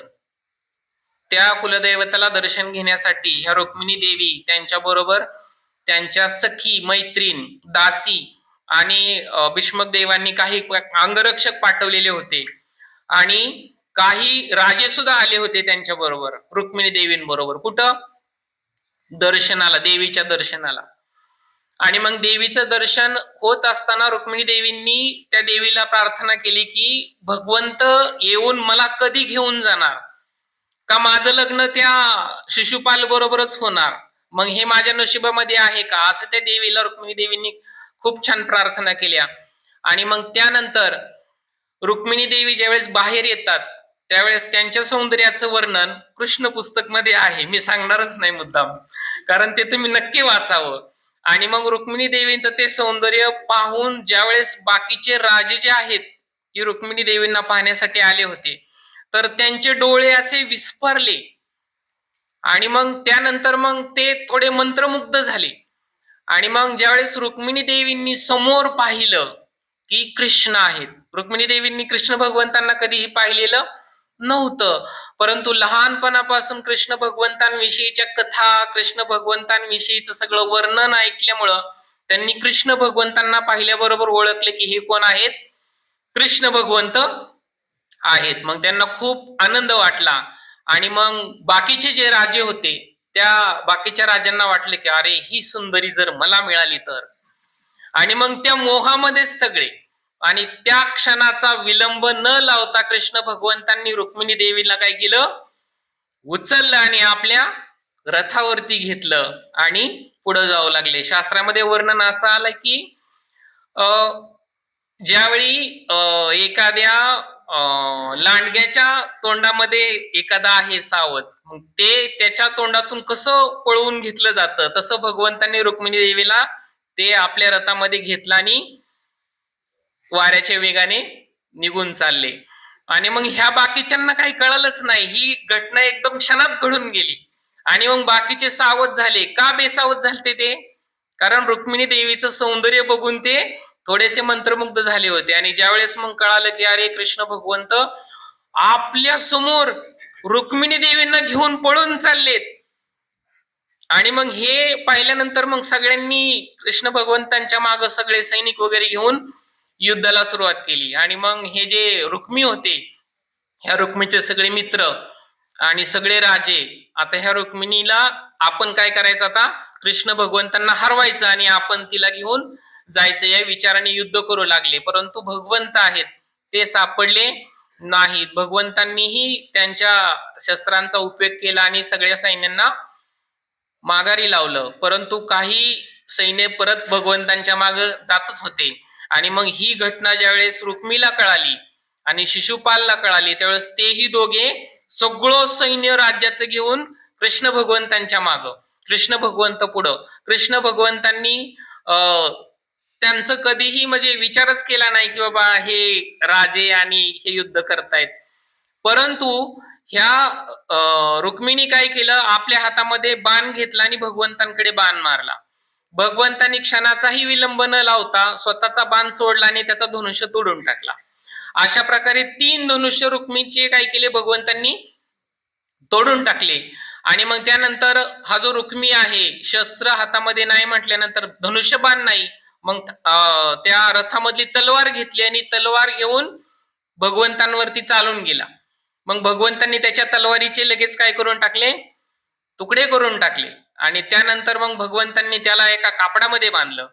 त्या कुलदैवताला दर्शन घेण्यासाठी ह्या रुक्मिणी देवी त्यांच्या बरोबर त्यांच्या सखी, मैत्रीण, दासी आणि भीष्मक देवांनी काही अंगरक्षक पाठवलेले होते आणि काही राजे सुद्धा आले होते त्यांच्या बरोबर, रुक्मिणी देवींबरोबर. कुठं? दर्शनाला, देवीच्या दर्शनाला. आणि मग देवीचं दर्शन होत असताना रुक्मिणी देवींनी त्या देवीला प्रार्थना केली की भगवंत येऊन मला कधी घेऊन जाणार, का माझं लग्न त्या शिशुपाल बरोबरच होणार, मग हे माझ्या नशिबामध्ये आहे का, असं त्या देवीला रुक्मिणी देवींनी खूप छान प्रार्थना केल्या. आणि मग त्यानंतर रुक्मिणी देवी ज्यावेळेस बाहेर येतात त्यावेळेस त्यांच्या सौंदर्याचं वर्णन कृष्ण पुस्तक मध्ये आहे. मी सांगणारच नाही मुद्दाम, कारण ते तुम्ही नक्की वाचावं. आणि मग रुक्मिणी देवींचं ते सौंदर्य पाहून ज्यावेळेस बाकीचे राजे जे आहेत की रुक्मिणी देवींना पाहण्यासाठी आले होते, तर त्यांचे डोळे असे विस्फारले आणि मग त्यानंतर मग ते थोडे मंत्रमुग्ध झाले. आणि मग ज्यावेळेस रुक्मिणी देवींनी समोर पाहिलं की कृष्ण आहेत, रुक्मिणी देवींनी कृष्ण भगवंतांना कधीही पाहिलेलं नव्हतं, परंतु लहानपणापासून कृष्ण भगवंतांविषयीच्या कथा, कृष्ण भगवंतांविषयीचं सगळं वर्णन ऐकल्यामुळं त्यांनी कृष्ण भगवंतांना पाहिल्याबरोबर ओळखले की हे कोण आहेत, कृष्ण भगवंत आहेत. मग त्यांना खूप आनंद वाटला. आणि मग बाकीचे जे राजे होते त्या बाकीच्या राजांना वाटले की अरे ही सुंदरी जर मला मिळाली तर. आणि मग त्या मोहामध्येच सगळे, आणि त्या क्षणाचा विलंब न लावता कृष्ण भगवंतांनी रुक्मिणी देवीला काय केलं, उचललं आणि आपल्या रथावरती घेतलं आणि पुढे जाऊ लागले. शास्त्रामध्ये वर्णन असं आलं की ज्यावेळी एखाद्या लांडग्याच्या तोंडामध्ये एखादा आहे सावध, मग ते त्याच्या तोंडातून कसं पळवून घेतलं जातं, तसं भगवंतांनी रुक्मिणी देवीला ते आपल्या रथामध्ये घेतलं आणि वाऱ्याच्या वेगाने निघून चालले. आणि मग ह्या बाकीच्यांना काही कळलंच नाही, ही घटना एकदम क्षणात घडून गेली. आणि मग बाकीचे सावध झाले. का बेसावध झाले ते? कारण रुक्मिणी देवीचं सौंदर्य बघून ते थोडेसे मंत्रमुग्ध झाले होते. आणि ज्यावेळेस मग कळालं की अरे कृष्ण भगवंत आपल्या समोर रुक्मिणी देवींना घेऊन पळून चाललेत, आणि मग हे पाहिल्यानंतर मग सगळ्यांनी कृष्ण भगवंतांच्या मागे सगळे सैनिक वगैरे घेऊन युद्धाला सुरुवात केली. आणि मग हे जे रुक्मी होते, ह्या रुक्मीचे सगळे मित्र आणि सगळे राजे, आता ह्या रुक्मिणीला आपण काय करायचं, आता कृष्ण भगवंतांना हरवायचं आणि आपण तिला घेऊन जायचं या विचाराने युद्ध करू लागले. परंतु भगवंत आहेत ते सापडले नाहीत. भगवंतांनीही त्यांच्या शस्त्रांचा उपयोग केला आणि सगळ्या सैन्यांना माघारी लावलं, परंतु काही सैन्य परत भगवंतांच्या मागे जातच होते. आणि मग ही घटना ज्यावेळेस रुक्मीला कळाली आणि शिशुपालला कळाली, त्यावेळेस तेही दोघे सगळं सैन्य राज्याचं घेऊन कृष्ण भगवंतांच्या मागं, कृष्ण भगवंत पुढं. कृष्ण भगवंतांनी त्यांचं कधीही म्हणजे विचारच केला नाही की बाबा हे राजे आणि हे युद्ध करतायत. परंतु ह्या रुक्मिणी काय केलं, आपल्या हातामध्ये बाण घेतला आणि भगवंतांकडे बाण मारला. भगवंतांनी क्षणाचाही विलंब न लावता स्वतःचा बाण सोडला आणि त्याचा धनुष्य तोडून टाकला. अशा प्रकारे 3 धनुष्य रुक्मिणीचे काय केले, भगवंतांनी तोडून टाकले. आणि मग त्यानंतर हा जो रुक्मी आहे, शस्त्र हातामध्ये नाही म्हटल्यानंतर, धनुष्यबाण नाही, मग त्या रथामधली तलवार घेतली आणि तलवार घेऊन भगवंतांवरती चालून गेला. मग भगवंतांनी त्याच्या तलवारीचे लगेच काय करून टाकले, तुकडे करून टाकले. आणि त्यानंतर मग भगवंतांनी त्याला एका कापडामध्ये बांधलं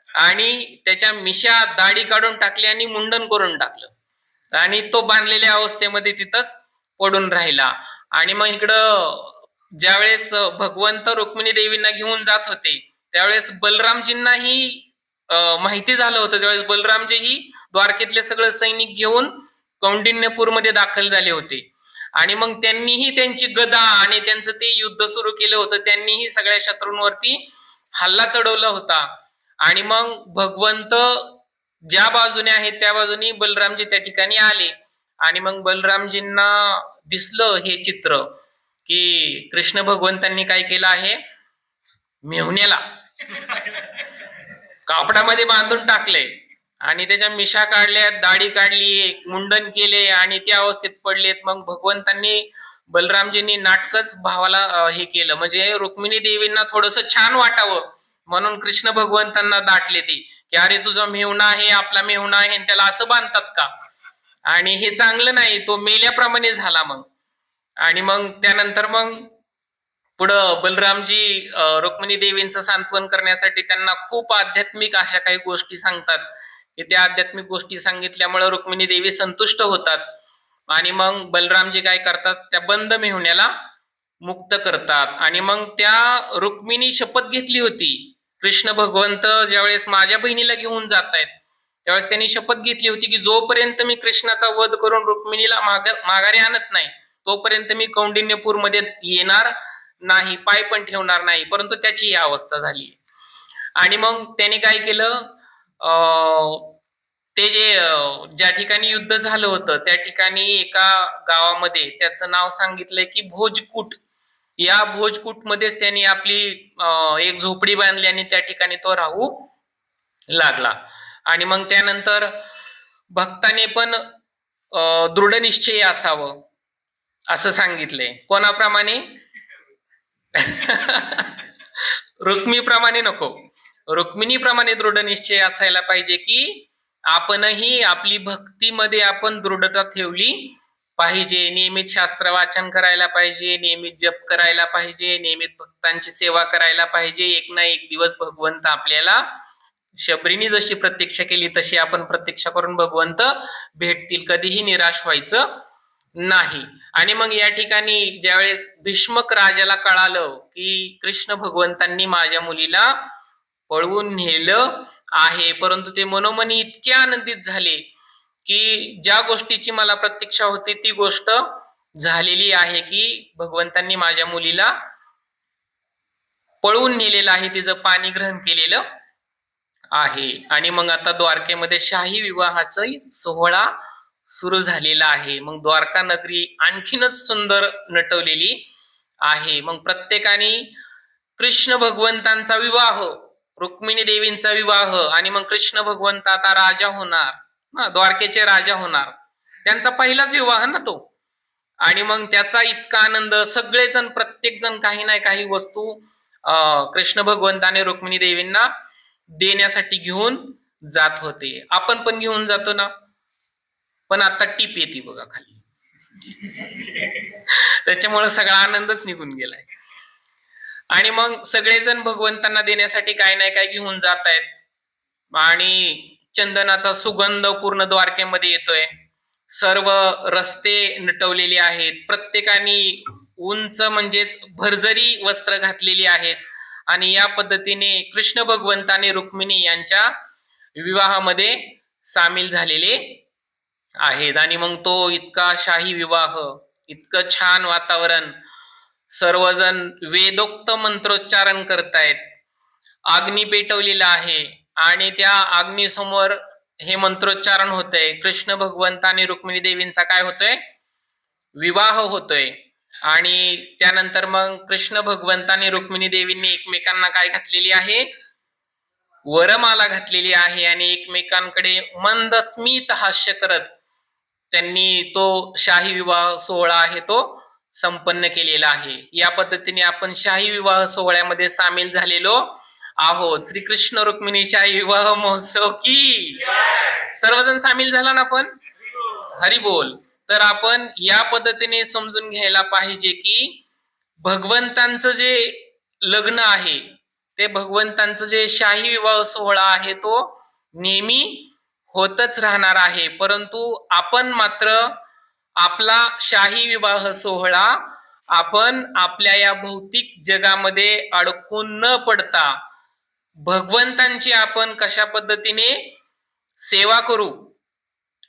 आणि त्याच्या मिशा दाढी काढून टाकली आणि मुंडन करून टाकलं आणि तो बांधलेल्या अवस्थेमध्ये तिथंच पडून राहिला. आणि मग इकडं ज्यावेळेस भगवंत रुक्मिणी देवींना घेऊन जात होते त्यावेळेस बलरामजींनाही माहिती झालं होतं. त्यावेळेस बलरामजीही द्वारकेतले सगळं सैनिक घेऊन कौंडिन्यपूरमध्ये दाखल झाले होते. आणि मग त्यांनीही त्यांची गदा आणि त्यांचं ते युद्ध सुरू केलं होतं. त्यांनीही सगळ्या शत्रूंवरती हल्ला चढवला होता. आणि मग भगवंत ज्या बाजूने आहेत त्या बाजूनी बलरामजी त्या ठिकाणी आले. आणि मग बलरामजींना दिसलं हे चित्र की कृष्ण भगवंतांनी काय केलं आहे, मेहुण्याला कापडामध्ये बांधून टाकले आणि त्याच्या मिशा काढल्या, दाढी काढली, मुंडन केले आणि त्या अवस्थेत पडलेत. मग भगवंतांनी बलरामजींनी नाटकच भावाला हे केलं, म्हणजे रुक्मिणी देवींना थोडस छान वाटावं म्हणून कृष्ण भगवंतांना दाटले ते की अरे तुझा मेहुणा आहे, आपला मेहुणा आहे, त्याला असं बांधतात का, आणि हे चांगलं नाही, तो मेल्याप्रमाणे झाला. मग आणि मग त्यानंतर मग पुढं बलरामजी रुक्मिणी देवींचं सांत्वन करण्यासाठी त्यांना खूप आध्यात्मिक अशा काही गोष्टी सांगतात की त्या आध्यात्मिक गोष्टी सांगितल्यामुळे रुक्मिणी देवी संतुष्ट होतात. आणि मग बलरामजी काय करतात, त्या बंद मेहुण्याला मुक्त करतात. आणि मग त्या रुक्मिणी शपथ घेतली होती, कृष्ण भगवंत ज्यावेळेस माझ्या बहिणीला घेऊन जात आहेत त्यावेळेस त्यांनी शपथ घेतली होती की जोपर्यंत मी कृष्णाचा वध करून रुक्मिणीला माघारी आणत नाही तोपर्यंत मी कौंडिन्यपूरमध्ये येणार नाही, पाय पण ठेवणार नाही. परंतु त्याची ही अवस्था झाली. आणि मग त्याने काय केलं, ते जे ज्या ठिकाणी युद्ध झालं होतं त्या ठिकाणी एका गावामध्ये त्याचं नाव सांगितलंय की भोजकूट. या भोजकूट मध्येच त्यांनी आपली एक झोपडी बांधली आणि त्या ठिकाणी तो राहू लागला. आणि मग त्यानंतर भक्ताने पण दृढ निश्चय असावं असं सांगितलंय. कोणाप्रमाणे? रुक्मिणीप्रमाणे नको, रुक्मिणीप्रमाणे दृढ निश्चय असायला पाहिजे की आपणही आपली भक्तीमध्ये आपण दृढता ठेवली पाहिजे. नियमित शास्त्र वाचन करायला पाहिजे, नियमित जप करायला पाहिजे, नियमित भक्तांची सेवा करायला पाहिजे. एक ना एक दिवस भगवंत आपल्याला शबरीने जशी प्रतीक्षा केली तशी आपण प्रतीक्षा करून भगवंत भेटतील. कधीही निराश व्हायचं नाही. आणि मग या ठिकाणी ज्यावेळेस भीष्मक राजाला कळालं की कृष्ण भगवंतांनी माझ्या मुलीला पळवून नेलं आहे, परंतु ते मनोमनी इतके आनंदित झाले की ज्या गोष्टीची मला प्रतीक्षा होती ती गोष्ट झालेली आहे की भगवंतांनी माझ्या मुलीला पळवून नेलेलं आहे, तिचं पाणी ग्रहण केलेलं आहे. आणि मग आता द्वारकेमध्ये शाही विवाहाचा सोहळा सुरू झालेला आहे. मग द्वारका नगरी आणखीनच सुंदर नटवलेली आहे. मग प्रत्येकाने कृष्ण भगवंतांचा विवाह, रुक्मिणी देवींचा विवाह, आणि मग कृष्ण भगवंत आता राजा होणार ना, द्वारकेचे राजा होणार, त्यांचा पहिलाच विवाह ना तो. आणि मग त्याचा इतका आनंद सगळेजण, प्रत्येक जण काही ना काही वस्तू कृष्ण भगवंत आणि रुक्मिणी देवींना देण्यासाठी घेऊन जात होते. आपण पण घेऊन जातो ना, पण आता टीप येते बघा खाली. त्याच्यामुळे सगळा आनंदच निघून गेलाय. आणि मग सगळेजण भगवंतांना देण्यासाठी काय नाही काय घेऊन जात आहेत. आणि चंदनाचा सुगंध पूर्ण द्वारकेमध्ये येतोय. सर्व रस्ते नटवलेले आहेत. प्रत्येकाने उंच म्हणजेच भरजरी वस्त्र घातलेली आहेत. आणि या पद्धतीने कृष्ण भगवंत आणि रुक्मिणी यांच्या विवाहामध्ये सामील झालेले आहेत. आणि मग तो इतका शाही विवाह, इतकं छान वातावरण, सर्वजण वेदोक्त मंत्रोच्चारण करतायत, अग्नी पेटवलेला आहे आणि त्या अग्नीसमोर हे मंत्रोच्चारण होतंय. कृष्ण भगवंत आणि रुक्मिणी देवींचा काय होतोय? विवाह होतोय. आणि त्यानंतर मग कृष्ण भगवंत आणि रुक्मिणी देवींनी एकमेकांना काय घातलेली आहे? वरमाला घातलेली आहे आणि एकमेकांकडे मंद स्मित हास्य करत त्यांनी तो शाही विवाह सोहळा आहे तो संपन्न केलेला आहे. या पद्धतीने आपण शाही विवाह सोहळ्यामध्ये सामील झालेलो आहोत. श्रीकृष्ण रुक्मिणी शाही विवाह महोत्सव की सर्वजण सामील झाला ना आपण? हरी बोल. तर आपण या पद्धतीने समजून घ्यायला पाहिजे की भगवंतांचं जे लग्न आहे, ते भगवंतांचं जे शाही विवाह सोहळा आहे तो नेहमी होतच राहणार आहे. परंतु आपण मात्र आपला शाही विवाह सोहळा आपण आपल्या या भौतिक जगामध्ये अडकून न पडता भगवंतांची आपण कशा पद्धतीने सेवा करू,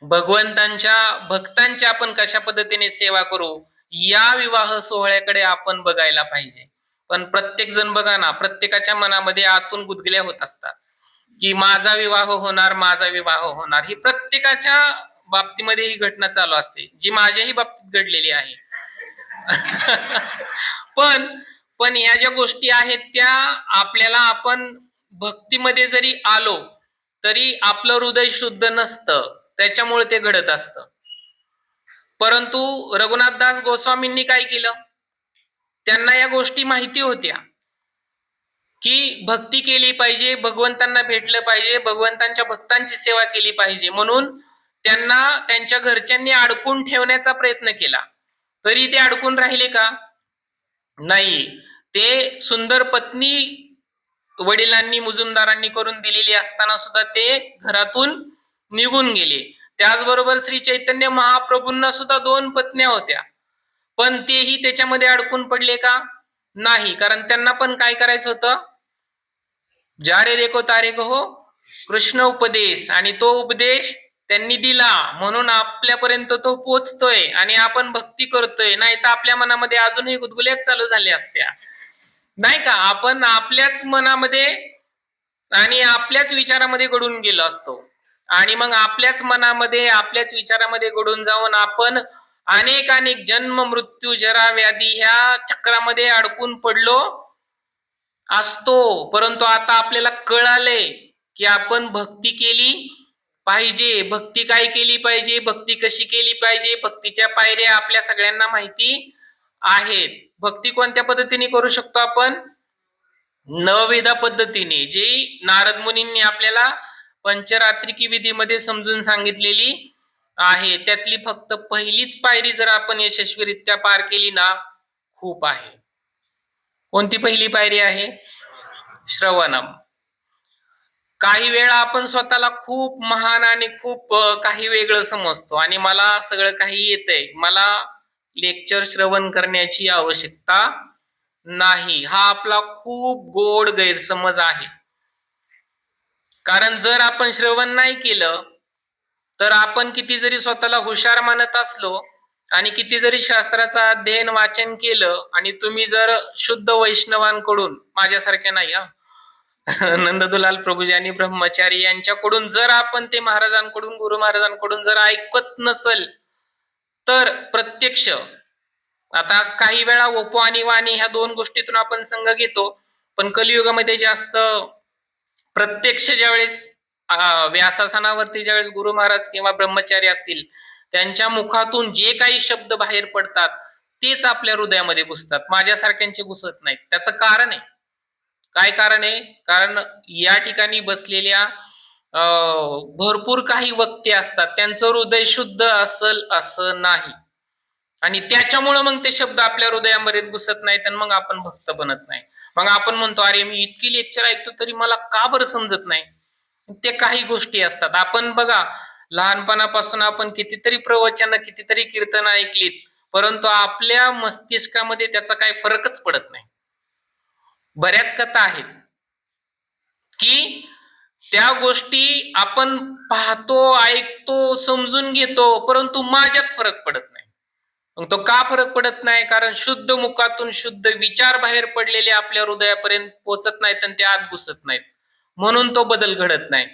भगवंतांच्या भक्तांची आपण कशा पद्धतीने सेवा करू, या विवाह सोहळ्याकडे आपण बघायला पाहिजे. पण प्रत्येक जण बघा ना, प्रत्येकाच्या मनामध्ये आतून गुदगुल्या होत असतात की माझा विवाह होणार, माझा विवाह होणार. ही प्रत्येकाच्या बाबतीमध्ये ही घटना चालू असते, जी माझ्याही बाबतीत घडलेली आहे. पण ह्या ज्या गोष्टी आहेत त्या आपल्याला, आपण भक्तीमध्ये जरी आलो तरी आपलं हृदय शुद्ध नसतं, त्याच्यामुळे ते घडत असतं. परंतु रघुनाथदास गोस्वामींनी काय केलं? त्यांना या गोष्टी माहिती होत्या की भक्ती केली पाहिजे, भगवंतांना भेटलं पाहिजे, भगवंतांच्या भक्तांची सेवा केली पाहिजे. म्हणून त्यांना त्यांच्या घरच्यांनी अडकून ठेवण्याचा प्रयत्न केला. तरी ते अडकून राहिले का? नाही. ते सुंदर पत्नी वडिलांनी मुजुमदारांनी करून दिलेली असताना सुद्धा ते घरातून निघून गेले. त्याचबरोबर श्री चैतन्य महाप्रभूंना सुद्धा 2 पत्न्या होत्या, पण तेही त्याच्यामध्ये अडकून पडले का? नाही. कारण त्यांना पण काय करायचं होतं? जारे देखो तारे हो कृष्ण उपदेश, आणि तो उपदेश त्यांनी दिला म्हणून आपल्यापर्यंत तो पोचतोय आणि आपण भक्ती करतोय. नाही तर आपल्या मनामध्ये अजूनही गुदगुल्याच चालू झाल्या असत्या, नाही का? आपण आपल्याच मनामध्ये आणि आपल्याच विचारामध्ये गडून गेलो असतो आणि मग आपल्याच मनामध्ये आपल्याच विचारामध्ये गडून जाऊन आपण अनेक जन्म मृत्यू जरा व्याधी ह्या चक्रामध्ये अडकून पडलो असतो. परंतु आता आपल्याला कळाले की आपण भक्ती केली पाहिजे. भक्ती काय केली पाहिजे, भक्ती कशी केली पाहिजे, भक्तीच्या पायऱ्या आपल्या सगळ्यांना माहिती आहेत. भक्ती कोणत्या पद्धतीने करू शकतो आपण? नवविधा पद्धतीने, जी नारद मुनींनी आपल्याला पंचरात्रिकी विधीमध्ये समजून सांगितलेली आहे. त्यातली फक्त पहिलीच पायरी जर आपण यशस्वीरित्या पार केली ना, खूप आहे. कोणती पहिली पायरी आहे? श्रवणम. काही वेळा आपण स्वतःला खूप महान आणि खूप काही वेगळं समजतो आणि मला सगळं काही येतंय, मला लेक्चर श्रवण करण्याची आवश्यकता नाही. हा आपला खूप गोड गैरसमज आहे. कारण जर आपण श्रवण नाही केलं तर आपण किती जरी स्वतःला हुशार मानत असलो आणि किती जरी शास्त्राचं अध्ययन वाचन केलं आणि तुम्ही जर शुद्ध वैष्णवांकडून, माझ्यासारख्या नाही नंददुलाल प्रभुजी आणि ब्रह्मचारी यांच्याकडून जर आपण ते महाराजांकडून, गुरु महाराजांकडून जर ऐकत नसल तर प्रत्यक्ष, आता काही वेळा ओपो आणि वाणी ह्या 2 गोष्टीतून आपण संग घेतो, पण कलियुगामध्ये जास्त प्रत्यक्ष ज्यावेळेस व्यासासनावरती ज्यावेळेस गुरु महाराज किंवा ब्रह्मचारी असतील त्यांच्या मुखातून जे काही शब्द बाहेर पडतात तेच आपल्या हृदयामध्ये घुसतात, माझ्यासारख्यांचे घुसत नाहीत. त्याचं कारण आहे काय? कारण आहे कारण या ठिकाणी बसलेल्या भरपूर काही वक्ते असतात, त्यांचं हृदय शुद्ध असल असं नाही आणि त्याच्यामुळे मग ते शब्द आपल्या हृदयामध्ये घुसत नाहीत आणि मग आपण भक्त बनत नाही. मग आपण म्हणतो अरे मी इतकी लेक्चर ऐकतो तरी मला का बरं समजत नाही? ते काही गोष्टी असतात. आपण बघा, लहानपणापासून आपण कितीतरी प्रवचन, कितीतरी कीर्तन ऐकलीत, परंतु आपल्या मस्तिष्कामध्ये त्याचा काही फरकच पडत नाही. बऱ्याच कथा आहेत की त्या गोष्टी आपण पाहतो, ऐकतो, समजून घेतो, परंतु माझ्यात फरक पडत नाही. मग तो का फरक पडत नाही? कारण शुद्ध मुखातून शुद्ध विचार बाहेर पडलेले आपल्या हृदयापर्यंत पोहोचत नाहीत आणि ते आत घुसत नाहीत, म्हणून तो बदल घडत नाही.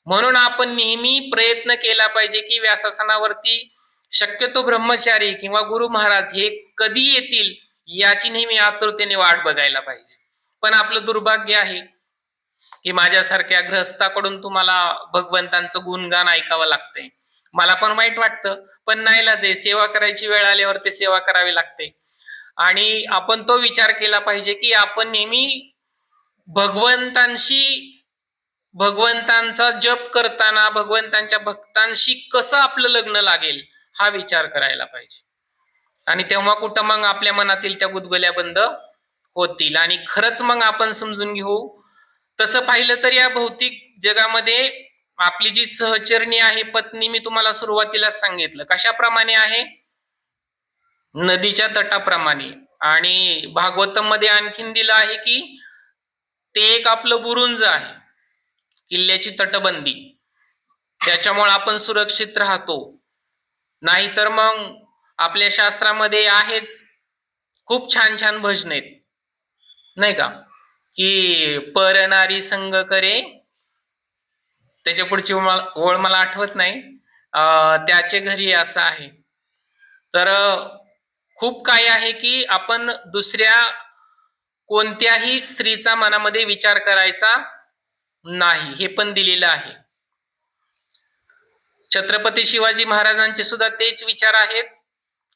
म्हणून आपण नेहमी प्रयत्न केला पाहिजे की व्यासासनावरती शक्यतो ब्रह्मचारी किंवा गुरु महाराज हे कधी येतील याची नेहमी आतुरतेने वाट बघायला पाहिजे. पण आपलं दुर्भाग्य आहे की माझ्यासारख्या गृहस्थाकडून तुम्हाला भगवंतांचं गुणगान ऐकावं लागतंय. मला पण वाईट वाटतं, पण नाईलाज आहे, सेवा करायची वेळ आल्यावर ते सेवा करावी लागते. आणि आपण तो विचार केला पाहिजे की आपण नेहमी भगवंतांचा जप करताना भगवंतांच्या भक्तांशी कसं आपलं लग्न लागेल हा विचार करायला पाहिजे. आणि तेव्हा कुठं मग आपल्या मनातील त्या गुदगुल्या बंद होतील आणि खरंच मग आपण समजून घेऊ. तसं पाहिलं तर या भौतिक जगामध्ये आपली जी सहचरणी आहे पत्नी, मी तुम्हाला सुरुवातीलाच सांगितलं कशाप्रमाणे आहे, नदीच्या तटाप्रमाणे. आणि भागवतम मध्ये आणखीन दिलं आहे की ते एक आपलं बुरुंज आहे, किल्ल्याची तटबंदी, त्याच्यामुळे आपण सुरक्षित राहतो. नाहीतर मग आपल्या शास्त्रामध्ये आहेच खूप छान छान भजन आहेत नाही का, की परनारी संग करे, त्याच्या पुढची ओळ मला आठवत नाही, त्याचे घरी असं आहे. तर खूप काय आहे की आपण दुसऱ्या कोणत्याही स्त्रीचा मनामध्ये विचार करायचा नाही, हे पण दिलेलं आहे. छत्रपती शिवाजी महाराजांचे सुद्धा तेच विचार आहेत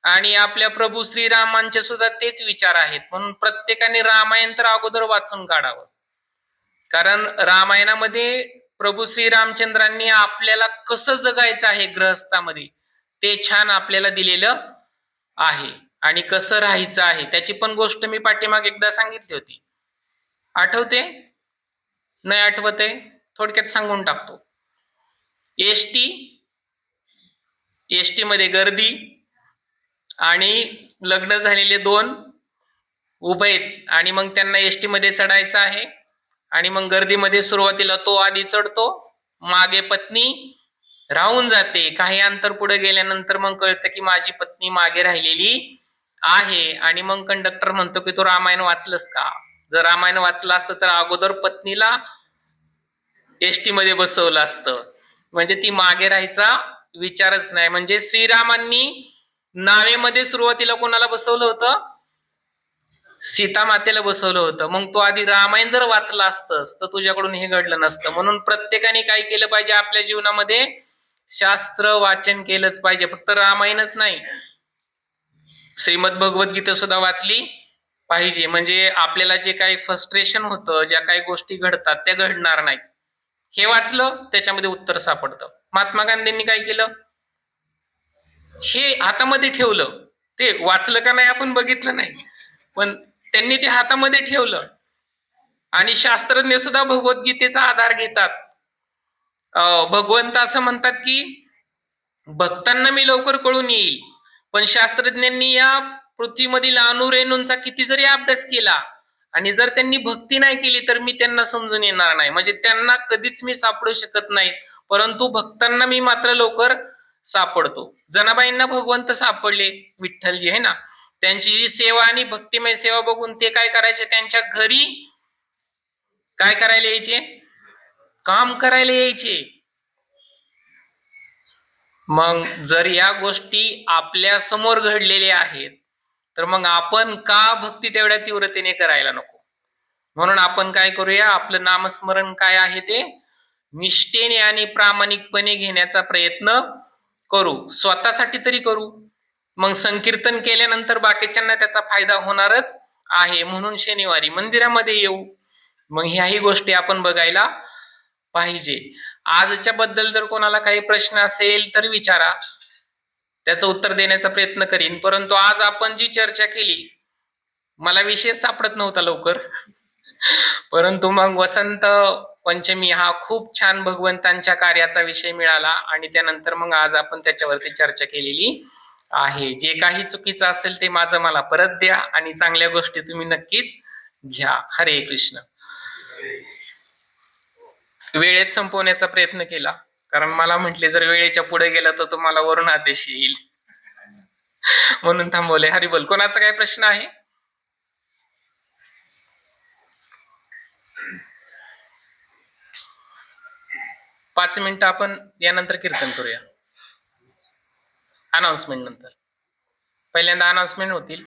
आणि आपल्या प्रभू श्रीरामांचे सुद्धा तेच विचार आहेत. म्हणून प्रत्येकाने रामायण तर अगोदर वाचून काढावं, कारण रामायणामध्ये प्रभू श्रीरामचंद्रांनी आपल्याला कसं जगायचं आहे ग्रहस्थामध्ये ते छान आपल्याला दिलेलं आहे आणि कसं राहायचं आहे त्याची पण गोष्ट मी पाठीमाग एकदा सांगितली होती. आठवते? नाही आठवत आहे? थोडक्यात सांगून टाकतो. एसटी मध्ये गर्दी आणि लग्न झालेले दोन उभे आहेत आणि मग त्यांना एसटी मध्ये चढायचं आहे आणि मग गर्दीमध्ये सुरुवातीला तो आधी चढतो, मागे पत्नी राहून जाते. काही अंतर पुढे गेल्यानंतर मग कळतं की माझी पत्नी मागे राहिलेली आहे आणि मग कंडक्टर म्हणतो की तू रामायण वाचलंस का? जर रामायण वाचलं असतं तर अगोदर पत्नीला एसटी मध्ये बसवलं असतं, म्हणजे ती मागे राहायचा विचारच नाही. म्हणजे श्रीरामांनी नावेमध्ये सुरुवातीला कोणाला बसवलं होतं? सीता मातेला बसवलं होतं. मग तो आधी रामायण जर वाचला असतंस तर तुझ्याकडून हे घडलं नसतं. म्हणून प्रत्येकाने काय केलं पाहिजे, आपल्या जीवनामध्ये शास्त्र वाचन केलंच पाहिजे. फक्त रामायणच नाही, श्रीमद भगवद्गीता सुद्धा वाचली पाहिजे. म्हणजे आपल्याला जे काही फ्रस्ट्रेशन होतं, ज्या काही गोष्टी घडतात त्या घडणार नाहीत. हे वाचलं त्याच्यामध्ये उत्तर सापडतं. महात्मा गांधींनी काय केलं, हे हातामध्ये ठेवलं. ते वाचलं का नाही आपण बघितलं नाही, पण त्यांनी ते हातामध्ये ठेवलं. आणि शास्त्रज्ञ सुद्धा भगवद्गीतेचा आधार घेतात. भगवंत असं म्हणतात की भक्तांना मी लवकर कळून येईल, पण शास्त्रज्ञांनी या पृथ्वीमधील अणुरेणूंचा किती जरी अभ्यास केला आणि जर त्यांनी भक्ती नाही केली तर मी त्यांना समजून येणार नाही. म्हणजे त्यांना कधीच मी सापडू शकत नाही, परंतु भक्तांना मी मात्र लवकर सापडतो. जनाबाईंना भगवंत सापडले, विठ्ठलजी आहे ना, त्यांची जी सेवा आणि भक्तिमय सेवा बघून ते काय करायचे, त्यांच्या घरी काय करायला यायचे, काम करायला यायचे. मग जर या गोष्टी आपल्या समोर घडलेल्या आहेत तर मग आपण का भक्ती तेवढ्या तीव्रतेने करायला नको? म्हणून आपण काय करूया, आपलं नामस्मरण काय आहे ते निष्ठेने आणि प्रामाणिकपणे घेण्याचा प्रयत्न करू, स्वतःसाठी तरी करू. मग संकीर्तन केल्यानंतर बाकीच्यांना त्याचा फायदा होणारच आहे. म्हणून शनिवारी मंदिरामध्ये येऊ, मग ह्याही गोष्टी आपण बघायला पाहिजे. आजच्या बद्दल जर कोणाला काही प्रश्न असेल तर विचारा, त्याचं उत्तर देण्याचा प्रयत्न करीन. परंतु आज आपण जी चर्चा केली, मला विषय सापडत नव्हता लवकर परंतु मग वसंत पंचमी हा खूप छान भगवंतांच्या कार्याचा विषय मिळाला आणि त्यानंतर मग आज आपण त्याच्यावरती चर्चा केलेली आहे. जे काही चुकीचं असेल ते माझं मला परत द्या आणि चांगल्या गोष्टी तुम्ही नक्कीच घ्या. हरे कृष्ण. वेळेत संपवण्याचा प्रयत्न केला, कारण मला म्हटले जर वेळेच्या पुढे गेला तर तुम्हाला वरून आदेश येईल. म्हणून थांबवले. हरी बोल. कोणाचा काय प्रश्न आहे? पाच मिनिटं आपण यानंतर कीर्तन करूया. अनाउन्समेंट नंतर. पहिल्यांदा अनाउन्समेंट होतील.